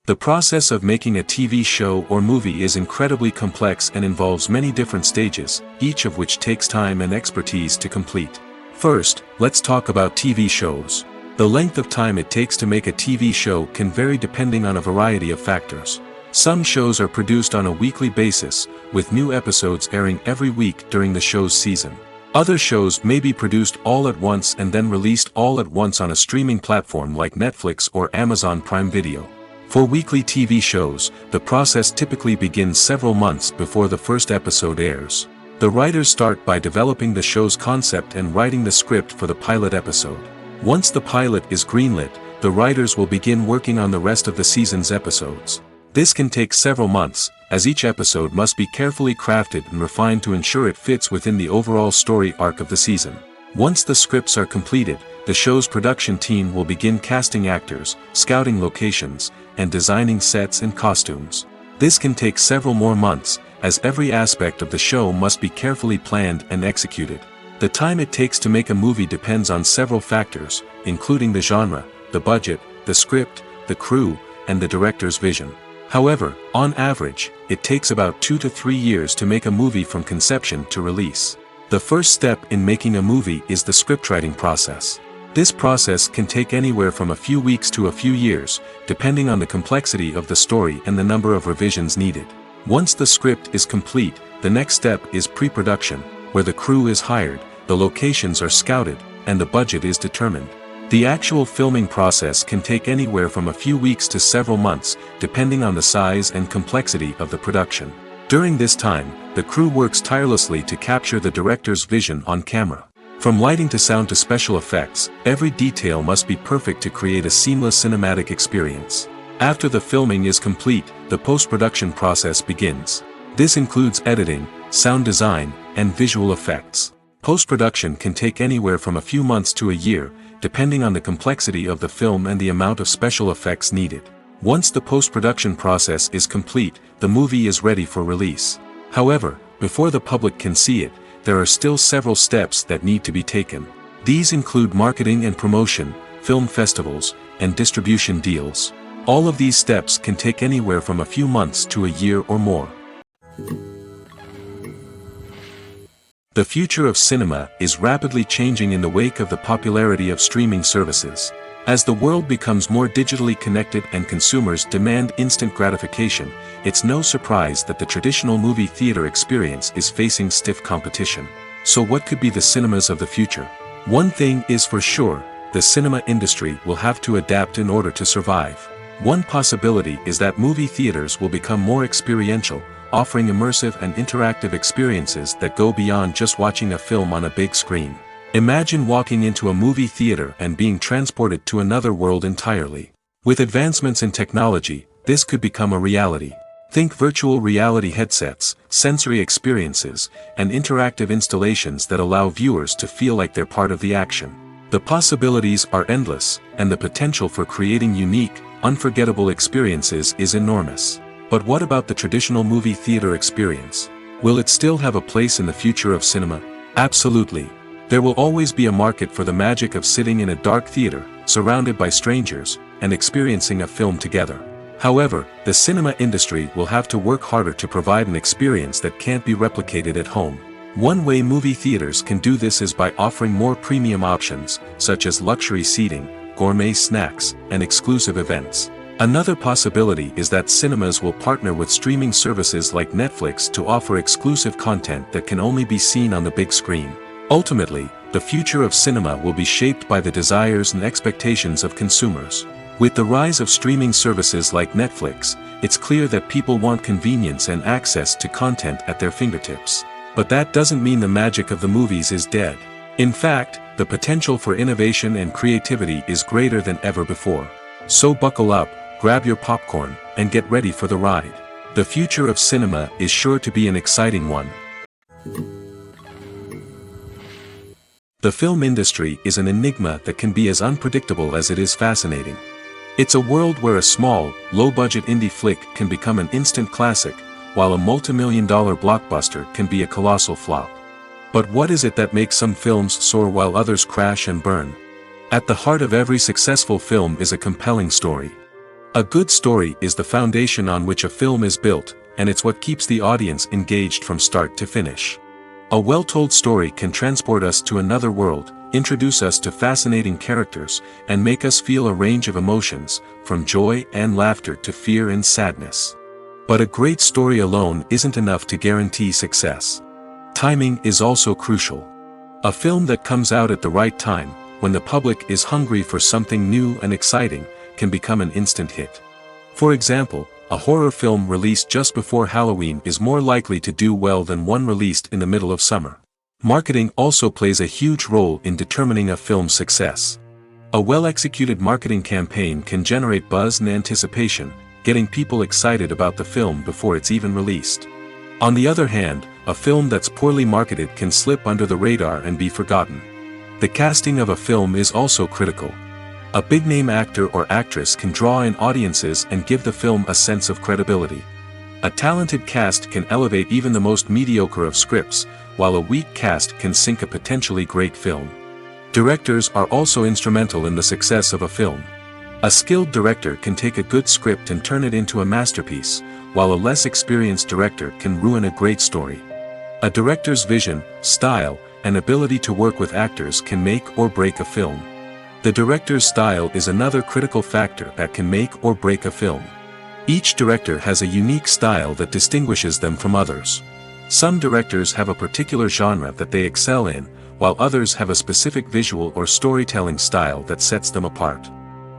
Speaker 2: The process of making a TV show or movie is incredibly complex and involves many different stages, each of which takes time and expertise to complete. First, let's talk about TV shows. The length of time it takes to make a TV show can vary depending on a variety of factors. Some shows are produced on a weekly basis, with new episodes airing every week during the show's season. Other shows may be produced all at once and then released all at once on a streaming platform like Netflix or Amazon Prime Video. For weekly TV shows, the process typically begins several months before the first episode airs. The writers start by developing the show's concept and writing the script for the pilot episode. Once the pilot is greenlit, the writers will begin working on the rest of the season's episodes. This can take several months, as each episode must be carefully crafted and refined to ensure it fits within the overall story arc of the season. Once the scripts are completed, the show's production team will begin casting actors, scouting locations, and designing sets and costumes. This can take several more months, as every aspect of the show must be carefully planned and executed. The time it takes to make a movie depends on several factors, including the genre, the budget, the script, the crew, and the director's vision. However, on average, it takes about 2 to 3 years to make a movie from conception to release. The first step in making a movie is the scriptwriting process. This process can take anywhere from a few weeks to a few years, depending on the complexity of the story and the number of revisions needed. Once the script is complete, the next step is pre-production, where the crew is hired, the locations are scouted, and the budget is determined. The actual filming process can take anywhere from a few weeks to several months, depending on the size and complexity of the production. During this time, the crew works tirelessly to capture the director's vision on camera. From lighting to sound to special effects, every detail must be perfect to create a seamless cinematic experience. After the filming is complete, the post-production process begins. This includes editing, sound design, and visual effects. Post-production can take anywhere from a few months to a year, depending on the complexity of the film and the amount of special effects needed. Once the post-production process is complete, the movie is ready for release. However, before the public can see it, there are still several steps that need to be taken. These include marketing and promotion, film festivals, and distribution deals. All of these steps can take anywhere from a few months to a year or more. The future of cinema is rapidly changing in the wake of the popularity of streaming services. As the world becomes more digitally connected and consumers demand instant gratification, it's no surprise that the traditional movie theater experience is facing stiff competition. So what could be the cinemas of the future? One thing is for sure, the cinema industry will have to adapt in order to survive. One possibility is that movie theaters will become more experiential, offering immersive and interactive experiences that go beyond just watching a film on a big screen. Imagine walking into a movie theater and being transported to another world entirely. With advancements in technology, this could become a reality. Think virtual reality headsets, sensory experiences, and interactive installations that allow viewers to feel like they're part of the action. The possibilities are endless, and the potential for creating unique, unforgettable experiences is enormous. But what about the traditional movie theater experience? Will it still have a place in the future of cinema? Absolutely. There will always be a market for the magic of sitting in a dark theater, surrounded by strangers, and experiencing a film together. However, the cinema industry will have to work harder to provide an experience that can't be replicated at home. One way movie theaters can do this is by offering more premium options, such as luxury seating, gourmet snacks, and exclusive events. Another possibility is that cinemas will partner with streaming services like Netflix to offer exclusive content that can only be seen on the big screen. Ultimately, the future of cinema will be shaped by the desires and expectations of consumers. With the rise of streaming services like Netflix, it's clear that people want convenience and access to content at their fingertips. But that doesn't mean the magic of the movies is dead. In fact, the potential for innovation and creativity is greater than ever before. So buckle up, grab your popcorn, and get ready for the ride. The future of cinema is sure to be an exciting one. The film industry is an enigma that can be as unpredictable as it is fascinating. It's a world where a small, low-budget indie flick can become an instant classic, while a multi-million-dollar blockbuster can be a colossal flop. But what is it that makes some films soar while others crash and burn? At the heart of every successful film is a compelling story. A good story is the foundation on which a film is built, and it's what keeps the audience engaged from start to finish. A well-told story can transport us to another world, introduce us to fascinating characters, and make us feel a range of emotions, from joy and laughter to fear and sadness. But a great story alone isn't enough to guarantee success. Timing is also crucial. A film that comes out at the right time, when the public is hungry for something new and exciting, can become an instant hit. For example, a horror film released just before Halloween is more likely to do well than one released in the middle of summer. Marketing also plays a huge role in determining a film's success. A well-executed marketing campaign can generate buzz and anticipation, getting people excited about the film before it's even released. On the other hand, a film that's poorly marketed can slip under the radar and be forgotten. The casting of a film is also critical. A big-name actor or actress can draw in audiences and give the film a sense of credibility. A talented cast can elevate even the most mediocre of scripts, while a weak cast can sink a potentially great film. Directors are also instrumental in the success of a film. A skilled director can take a good script and turn it into a masterpiece, while a less experienced director can ruin a great story. A director's vision, style, and ability to work with actors can make or break a film. The director's style is another critical factor that can make or break a film. Each director has a unique style that distinguishes them from others. Some directors have a particular genre that they excel in, while others have a specific visual or storytelling style that sets them apart.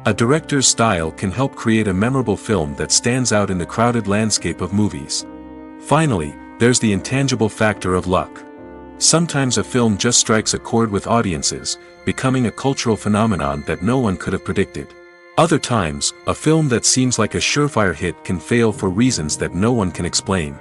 Speaker 2: A director's style can help create a memorable film that stands out in the crowded landscape of movies. Finally, there's the intangible factor of luck. Sometimes a film just strikes a chord with audiences, becoming a cultural phenomenon that no one could have predicted. Other times, a film that seems like a surefire hit can fail for reasons that no one can explain.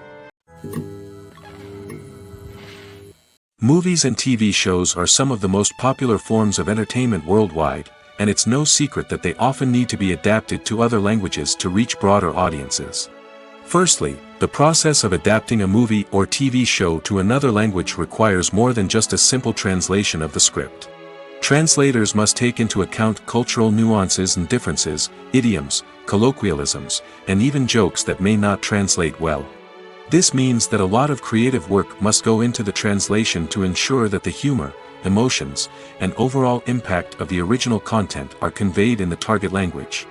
Speaker 2: Movies and TV shows are some of the most popular forms of entertainment worldwide, and it's no secret that they often need to be adapted to other languages to reach broader audiences. Firstly, the process of adapting a movie or TV show to another language requires more than just a simple translation of the script. Translators must take into account cultural nuances and differences, idioms, colloquialisms, and even jokes that may not translate well. This means that a lot of creative work must go into the translation to ensure that the humor, emotions, and overall impact of the original content are conveyed in the target language.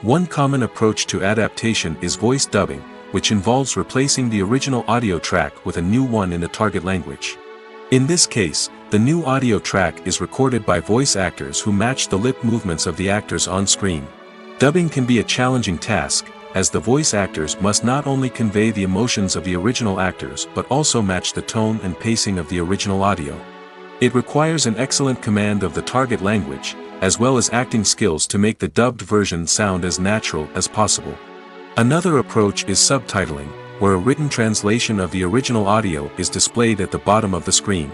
Speaker 2: One common approach to adaptation is voice dubbing, which involves replacing the original audio track with a new one in the target language. In this case, the new audio track is recorded by voice actors who match the lip movements of the actors on screen. Dubbing can be a challenging task, as the voice actors must not only convey the emotions of the original actors but also match the tone and pacing of the original audio. It requires an excellent command of the target language, as well as acting skills to make the dubbed version sound as natural as possible. Another approach is subtitling, where a written translation of the original audio is displayed at the bottom of the screen.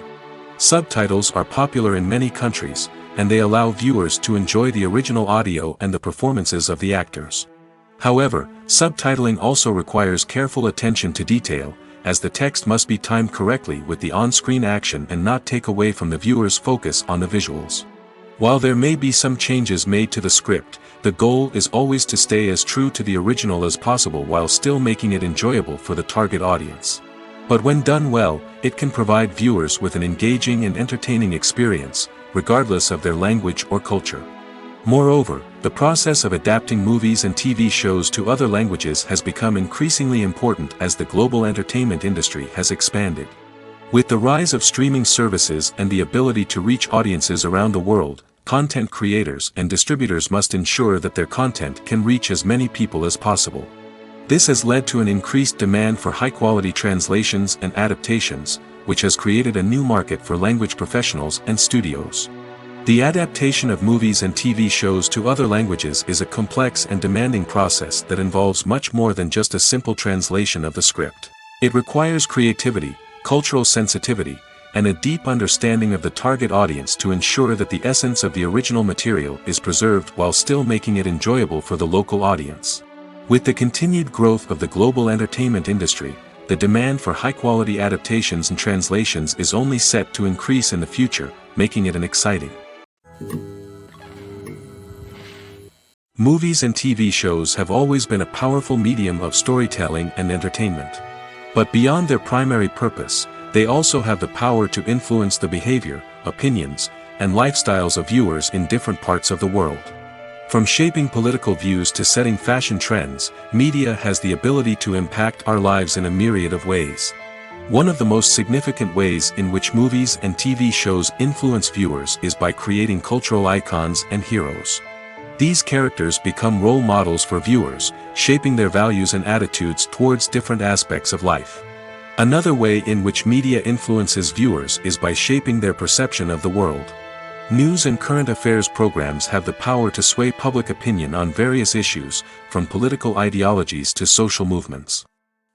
Speaker 2: Subtitles are popular in many countries, and they allow viewers to enjoy the original audio and the performances of the actors. However, subtitling also requires careful attention to detail, as the text must be timed correctly with the on-screen action and not take away from the viewer's focus on the visuals. While there may be some changes made to the script, the goal is always to stay as true to the original as possible while still making it enjoyable for the target audience. But when done well, it can provide viewers with an engaging and entertaining experience, regardless of their language or culture. Moreover, the process of adapting movies and TV shows to other languages has become increasingly important as the global entertainment industry has expanded. With the rise of streaming services and the ability to reach audiences around the world, content creators and distributors must ensure that their content can reach as many people as possible. This has led to an increased demand for high-quality translations and adaptations, which has created a new market for language professionals and studios. The adaptation of movies and TV shows to other languages is a complex and demanding process that involves much more than just a simple translation of the script. It requires creativity, cultural sensitivity, and a deep understanding of the target audience to ensure that the essence of the original material is preserved while still making it enjoyable for the local audience. With the continued growth of the global entertainment industry, the demand for high-quality adaptations and translations is only set to increase in the future, making it an exciting. Movies and TV shows have always been a powerful medium of storytelling and entertainment. But beyond their primary purpose, they also have the power to influence the behavior, opinions, and lifestyles of viewers in different parts of the world. From shaping political views to setting fashion trends, media has the ability to impact our lives in a myriad of ways. One of the most significant ways in which movies and TV shows influence viewers is by creating cultural icons and heroes. These characters become role models for viewers, shaping their values and attitudes towards different aspects of life. Another way in which media influences viewers is by shaping their perception of the world. News and current affairs programs have the power to sway public opinion on various issues, from political ideologies to social movements.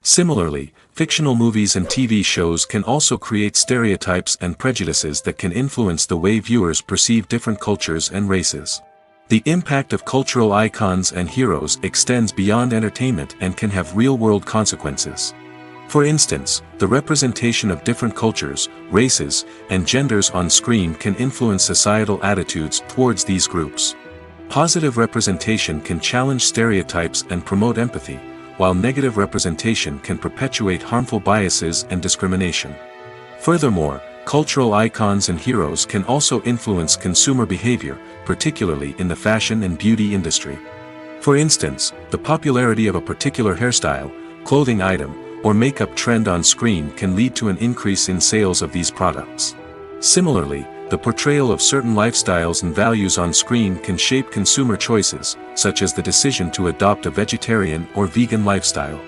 Speaker 2: Similarly, fictional movies and TV shows can also create stereotypes and prejudices that can influence the way viewers perceive different cultures and races. The impact of cultural icons and heroes extends beyond entertainment and can have real-world consequences. For instance, the representation of different cultures, races, and genders on screen can influence societal attitudes towards these groups. Positive representation can challenge stereotypes and promote empathy, while negative representation can perpetuate harmful biases and discrimination. Furthermore, cultural icons and heroes can also influence consumer behavior, particularly in the fashion and beauty industry. For instance, the popularity of a particular hairstyle, clothing item, or makeup trend on screen can lead to an increase in sales of these products. Similarly, the portrayal of certain lifestyles and values on screen can shape consumer choices, such as the decision to adopt a vegetarian or vegan lifestyle.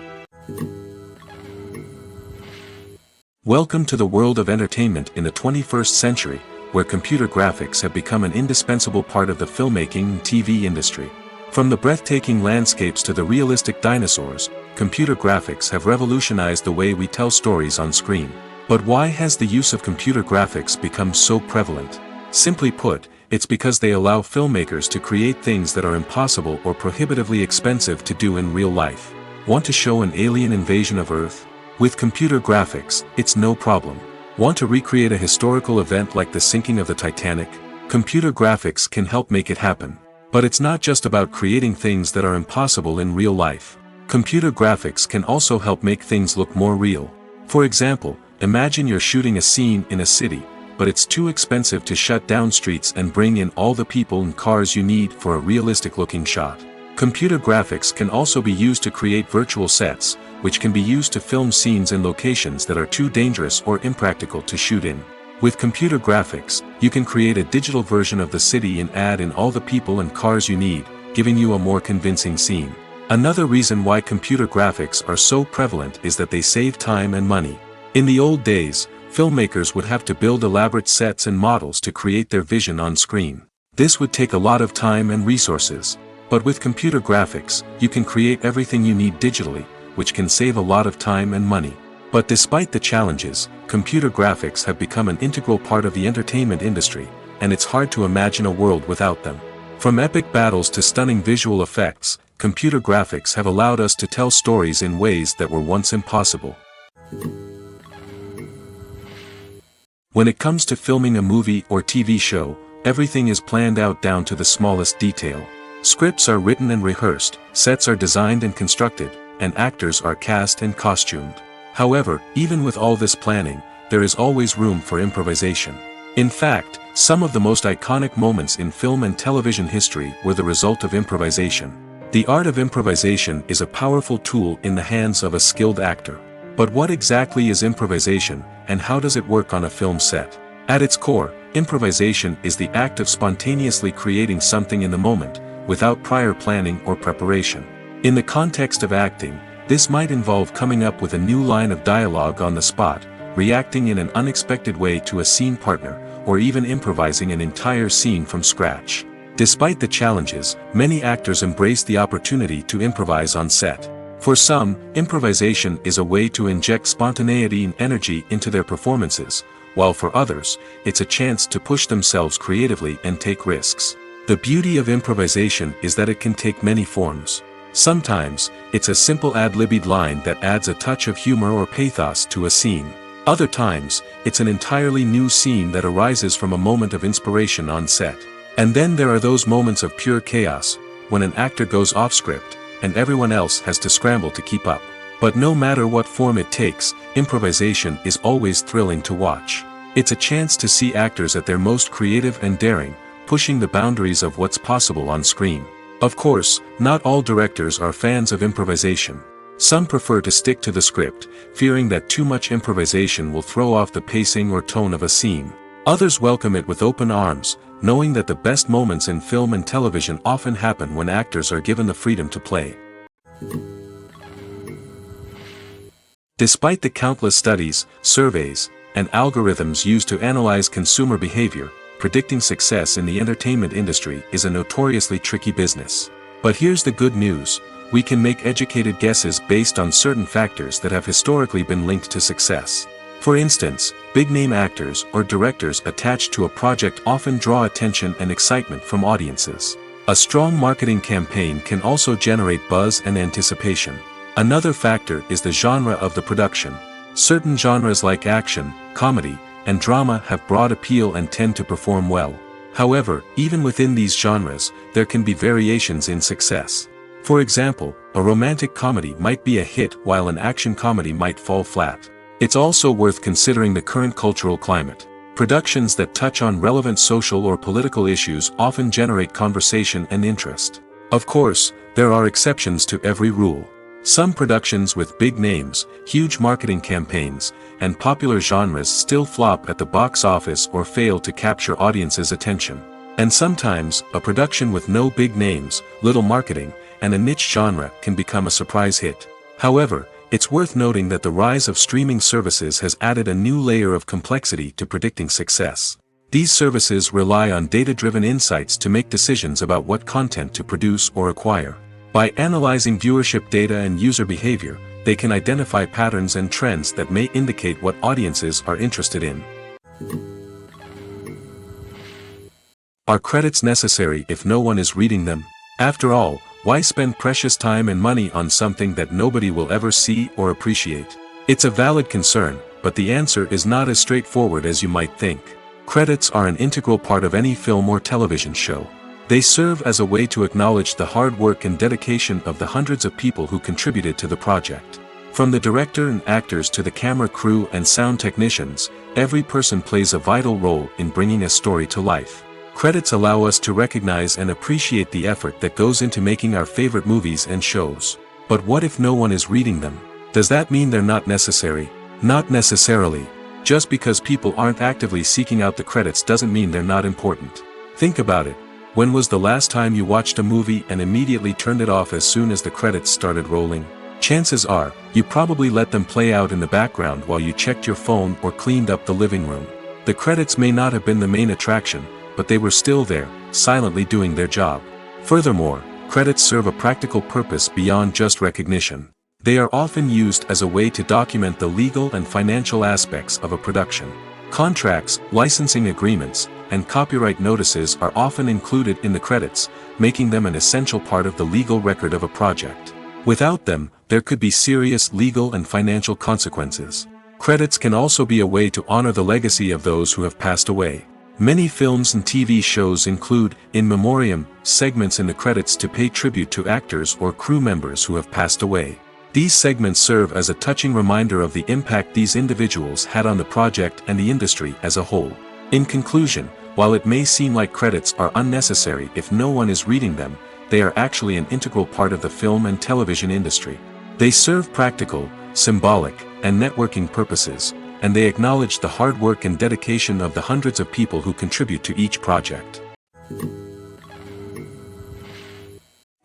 Speaker 2: Welcome to the world of entertainment in the 21st century, where computer graphics have become an indispensable part of the filmmaking and TV industry. From the breathtaking landscapes to the realistic dinosaurs, computer graphics have revolutionized the way we tell stories on screen. But why has the use of computer graphics become so prevalent? Simply put, it's because they allow filmmakers to create things that are impossible or prohibitively expensive to do in real life. Want to show an alien invasion of Earth? With computer graphics, it's no problem. Want to recreate a historical event like the sinking of the Titanic? Computer graphics can help make it happen. But it's not just about creating things that are impossible in real life. Computer graphics can also help make things look more real. For example, imagine you're shooting a scene in a city, but it's too expensive to shut down streets and bring in all the people and cars you need for a realistic-looking shot. Computer graphics can also be used to create virtual sets, which can be used to film scenes in locations that are too dangerous or impractical to shoot in. With computer graphics, you can create a digital version of the city and add in all the people and cars you need, giving you a more convincing scene. Another reason why computer graphics are so prevalent is that they save time and money. In the old days, filmmakers would have to build elaborate sets and models to create their vision on screen. This would take a lot of time and resources. But with computer graphics, you can create everything you need digitally, which can save a lot of time and money. But despite the challenges, computer graphics have become an integral part of the entertainment industry, and it's hard to imagine a world without them. From epic battles to stunning visual effects, computer graphics have allowed us to tell stories in ways that were once impossible. When it comes to filming a movie or TV show, everything is planned out down to the smallest detail. Scripts are written and rehearsed, sets are designed and constructed, and actors are cast and costumed. However, even with all this planning, there is always room for improvisation. In fact, some of the most iconic moments in film and television history were the result of improvisation. The art of improvisation is a powerful tool in the hands of a skilled actor. But what exactly is improvisation, and how does it work on a film set? At its core, improvisation is the act of spontaneously creating something in the moment, without prior planning or preparation. In the context of acting, this might involve coming up with a new line of dialogue on the spot, reacting in an unexpected way to a scene partner, or even improvising an entire scene from scratch. Despite the challenges, many actors embrace the opportunity to improvise on set. For some, improvisation is a way to inject spontaneity and energy into their performances, while for others, it's a chance to push themselves creatively and take risks. The beauty of improvisation is that it can take many forms. Sometimes, it's a simple ad-libbed line that adds a touch of humor or pathos to a scene. Other times, it's an entirely new scene that arises from a moment of inspiration on set. And then there are those moments of pure chaos, when an actor goes off script, and everyone else has to scramble to keep up. But no matter what form it takes, improvisation is always thrilling to watch. It's a chance to see actors at their most creative and daring, pushing the boundaries of what's possible on screen. Of course, not all directors are fans of improvisation. Some prefer to stick to the script, fearing that too much improvisation will throw off the pacing or tone of a scene. Others welcome it with open arms, knowing that the best moments in film and television often happen when actors are given the freedom to play. Despite the countless studies, surveys, and algorithms used to analyze consumer behavior, predicting success in the entertainment industry is a notoriously tricky business. But here's the good news: we can make educated guesses based on certain factors that have historically been linked to success. For instance, big-name actors or directors attached to a project often draw attention and excitement from audiences. A strong marketing campaign can also generate buzz and anticipation. Another factor is the genre of the production. Certain genres like action, comedy, and drama have broad appeal and tend to perform well. However, even within these genres, there can be variations in success. For example, a romantic comedy might be a hit while an action comedy might fall flat. It's also worth considering the current cultural climate. Productions that touch on relevant social or political issues often generate conversation and interest. Of course, there are exceptions to every rule. Some productions with big names, huge marketing campaigns, and popular genres still flop at the box office or fail to capture audiences' attention. And sometimes, a production with no big names, little marketing, and a niche genre can become a surprise hit. However, it's worth noting that the rise of streaming services has added a new layer of complexity to predicting success. These services rely on data-driven insights to make decisions about what content to produce or acquire. By analyzing viewership data and user behavior, they can identify patterns and trends that may indicate what audiences are interested in. Are credits necessary if no one is reading them? After all, why spend precious time and money on something that nobody will ever see or appreciate? It's a valid concern, but the answer is not as straightforward as you might think. Credits are an integral part of any film or television show. They serve as a way to acknowledge the hard work and dedication of the hundreds of people who contributed to the project. From the director and actors to the camera crew and sound technicians, every person plays a vital role in bringing a story to life. Credits allow us to recognize and appreciate the effort that goes into making our favorite movies and shows. But what if no one is reading them? Does that mean they're not necessary? Not necessarily. Just because people aren't actively seeking out the credits doesn't mean they're not important. Think about it. When was the last time you watched a movie and immediately turned it off as soon as the credits started rolling? Chances are, you probably let them play out in the background while you checked your phone or cleaned up the living room. The credits may not have been the main attraction, but they were still there, silently doing their job. Furthermore, credits serve a practical purpose beyond just recognition. They are often used as a way to document the legal and financial aspects of a production. Contracts, licensing agreements, and copyright notices are often included in the credits, making them an essential part of the legal record of a project. Without them, there could be serious legal and financial consequences. Credits can also be a way to honor the legacy of those who have passed away. Many films and TV shows include, in memoriam, segments in the credits to pay tribute to actors or crew members who have passed away. These segments serve as a touching reminder of the impact these individuals had on the project and the industry as a whole. In conclusion, while it may seem like credits are unnecessary if no one is reading them, they are actually an integral part of the film and television industry. They serve practical, symbolic, and networking purposes, and they acknowledge the hard work and dedication of the hundreds of people who contribute to each project.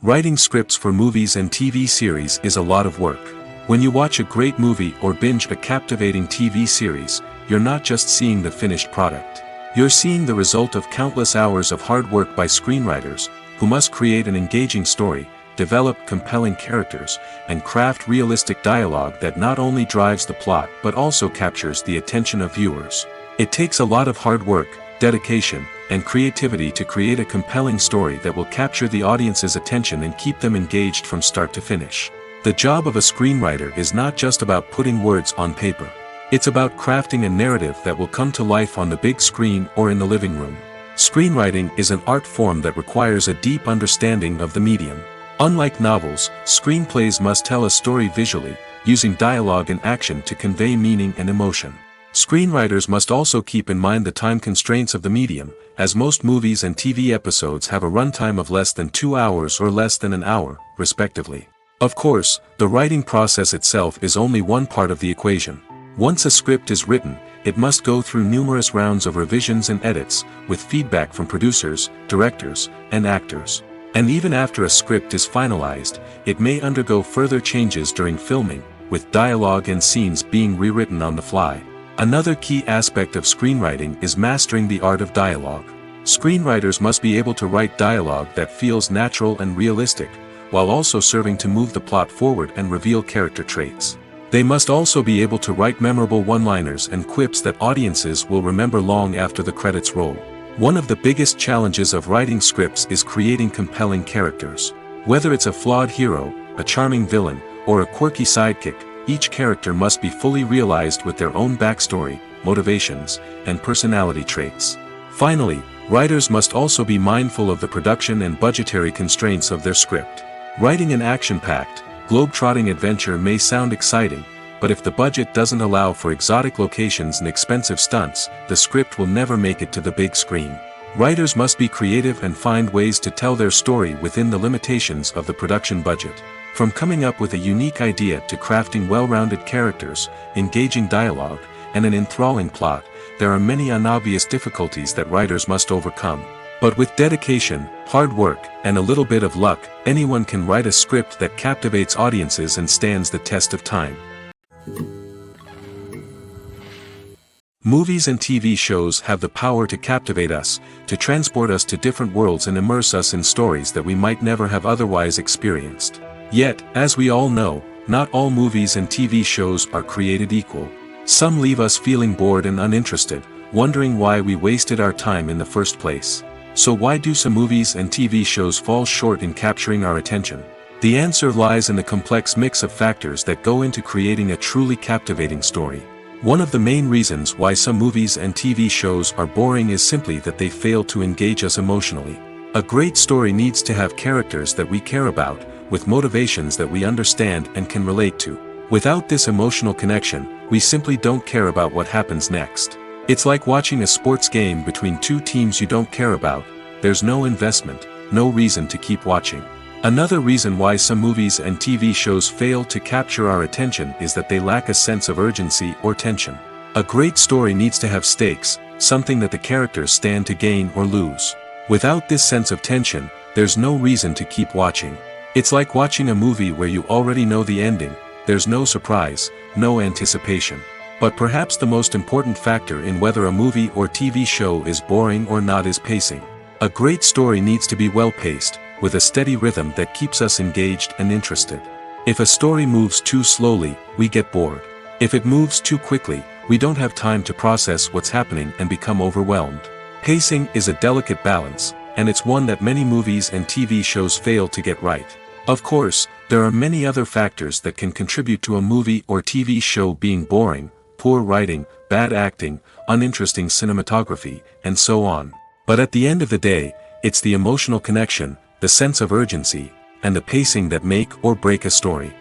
Speaker 2: Writing scripts for movies and TV series is a lot of work. When you watch a great movie or binge a captivating TV series, you're not just seeing the finished product. You're seeing the result of countless hours of hard work by screenwriters, who must create an engaging story, develop compelling characters, and craft realistic dialogue that not only drives the plot but also captures the attention of viewers. It takes a lot of hard work, dedication, and creativity to create a compelling story that will capture the audience's attention and keep them engaged from start to finish. The job of a screenwriter is not just about putting words on paper. It's about crafting a narrative that will come to life on the big screen or in the living room. Screenwriting is an art form that requires a deep understanding of the medium. Unlike novels, screenplays must tell a story visually, using dialogue and action to convey meaning and emotion. Screenwriters must also keep in mind the time constraints of the medium, as most movies and TV episodes have a runtime of less than 2 hours or less than an hour, respectively. Of course, the writing process itself is only one part of the equation. Once a script is written, it must go through numerous rounds of revisions and edits, with feedback from producers, directors, and actors. And even after a script is finalized, it may undergo further changes during filming, with dialogue and scenes being rewritten on the fly. Another key aspect of screenwriting is mastering the art of dialogue. Screenwriters must be able to write dialogue that feels natural and realistic, while also serving to move the plot forward and reveal character traits. They must also be able to write memorable one-liners and quips that audiences will remember long after the credits roll. One of the biggest challenges of writing scripts is creating compelling characters. Whether it's a flawed hero, a charming villain, or a quirky sidekick, each character must be fully realized with their own backstory, motivations, and personality traits. Finally, writers must also be mindful of the production and budgetary constraints of their script. Writing an action-packed, globe-trotting adventure may sound exciting, but if the budget doesn't allow for exotic locations and expensive stunts, the script will never make it to the big screen. Writers must be creative and find ways to tell their story within the limitations of the production budget. From coming up with a unique idea to crafting well-rounded characters, engaging dialogue, and an enthralling plot, there are many unobvious difficulties that writers must overcome. But with dedication, hard work, and a little bit of luck, anyone can write a script that captivates audiences and stands the test of time. Movies and TV shows have the power to captivate us, to transport us to different worlds and immerse us in stories that we might never have otherwise experienced. Yet, as we all know, not all movies and TV shows are created equal. Some leave us feeling bored and uninterested, wondering why we wasted our time in the first place. So why do some movies and TV shows fall short in capturing our attention? The answer lies in the complex mix of factors that go into creating a truly captivating story. One of the main reasons why some movies and TV shows are boring is simply that they fail to engage us emotionally. A great story needs to have characters that we care about, with motivations that we understand and can relate to. Without this emotional connection, we simply don't care about what happens next. It's like watching a sports game between two teams you don't care about. There's no investment, no reason to keep watching. Another reason why some movies and TV shows fail to capture our attention is that they lack a sense of urgency or tension. A great story needs to have stakes, something that the characters stand to gain or lose. Without this sense of tension, there's no reason to keep watching. It's like watching a movie where you already know the ending. There's no surprise, no anticipation. But perhaps the most important factor in whether a movie or TV show is boring or not is pacing. A great story needs to be well-paced, with a steady rhythm that keeps us engaged and interested. If a story moves too slowly, we get bored. If it moves too quickly, we don't have time to process what's happening and become overwhelmed. Pacing is a delicate balance, and it's one that many movies and TV shows fail to get right. Of course, there are many other factors that can contribute to a movie or TV show being boring: poor writing, bad acting, uninteresting cinematography, and so on. But at the end of the day, it's the emotional connection, the sense of urgency, and the pacing that make or break a story.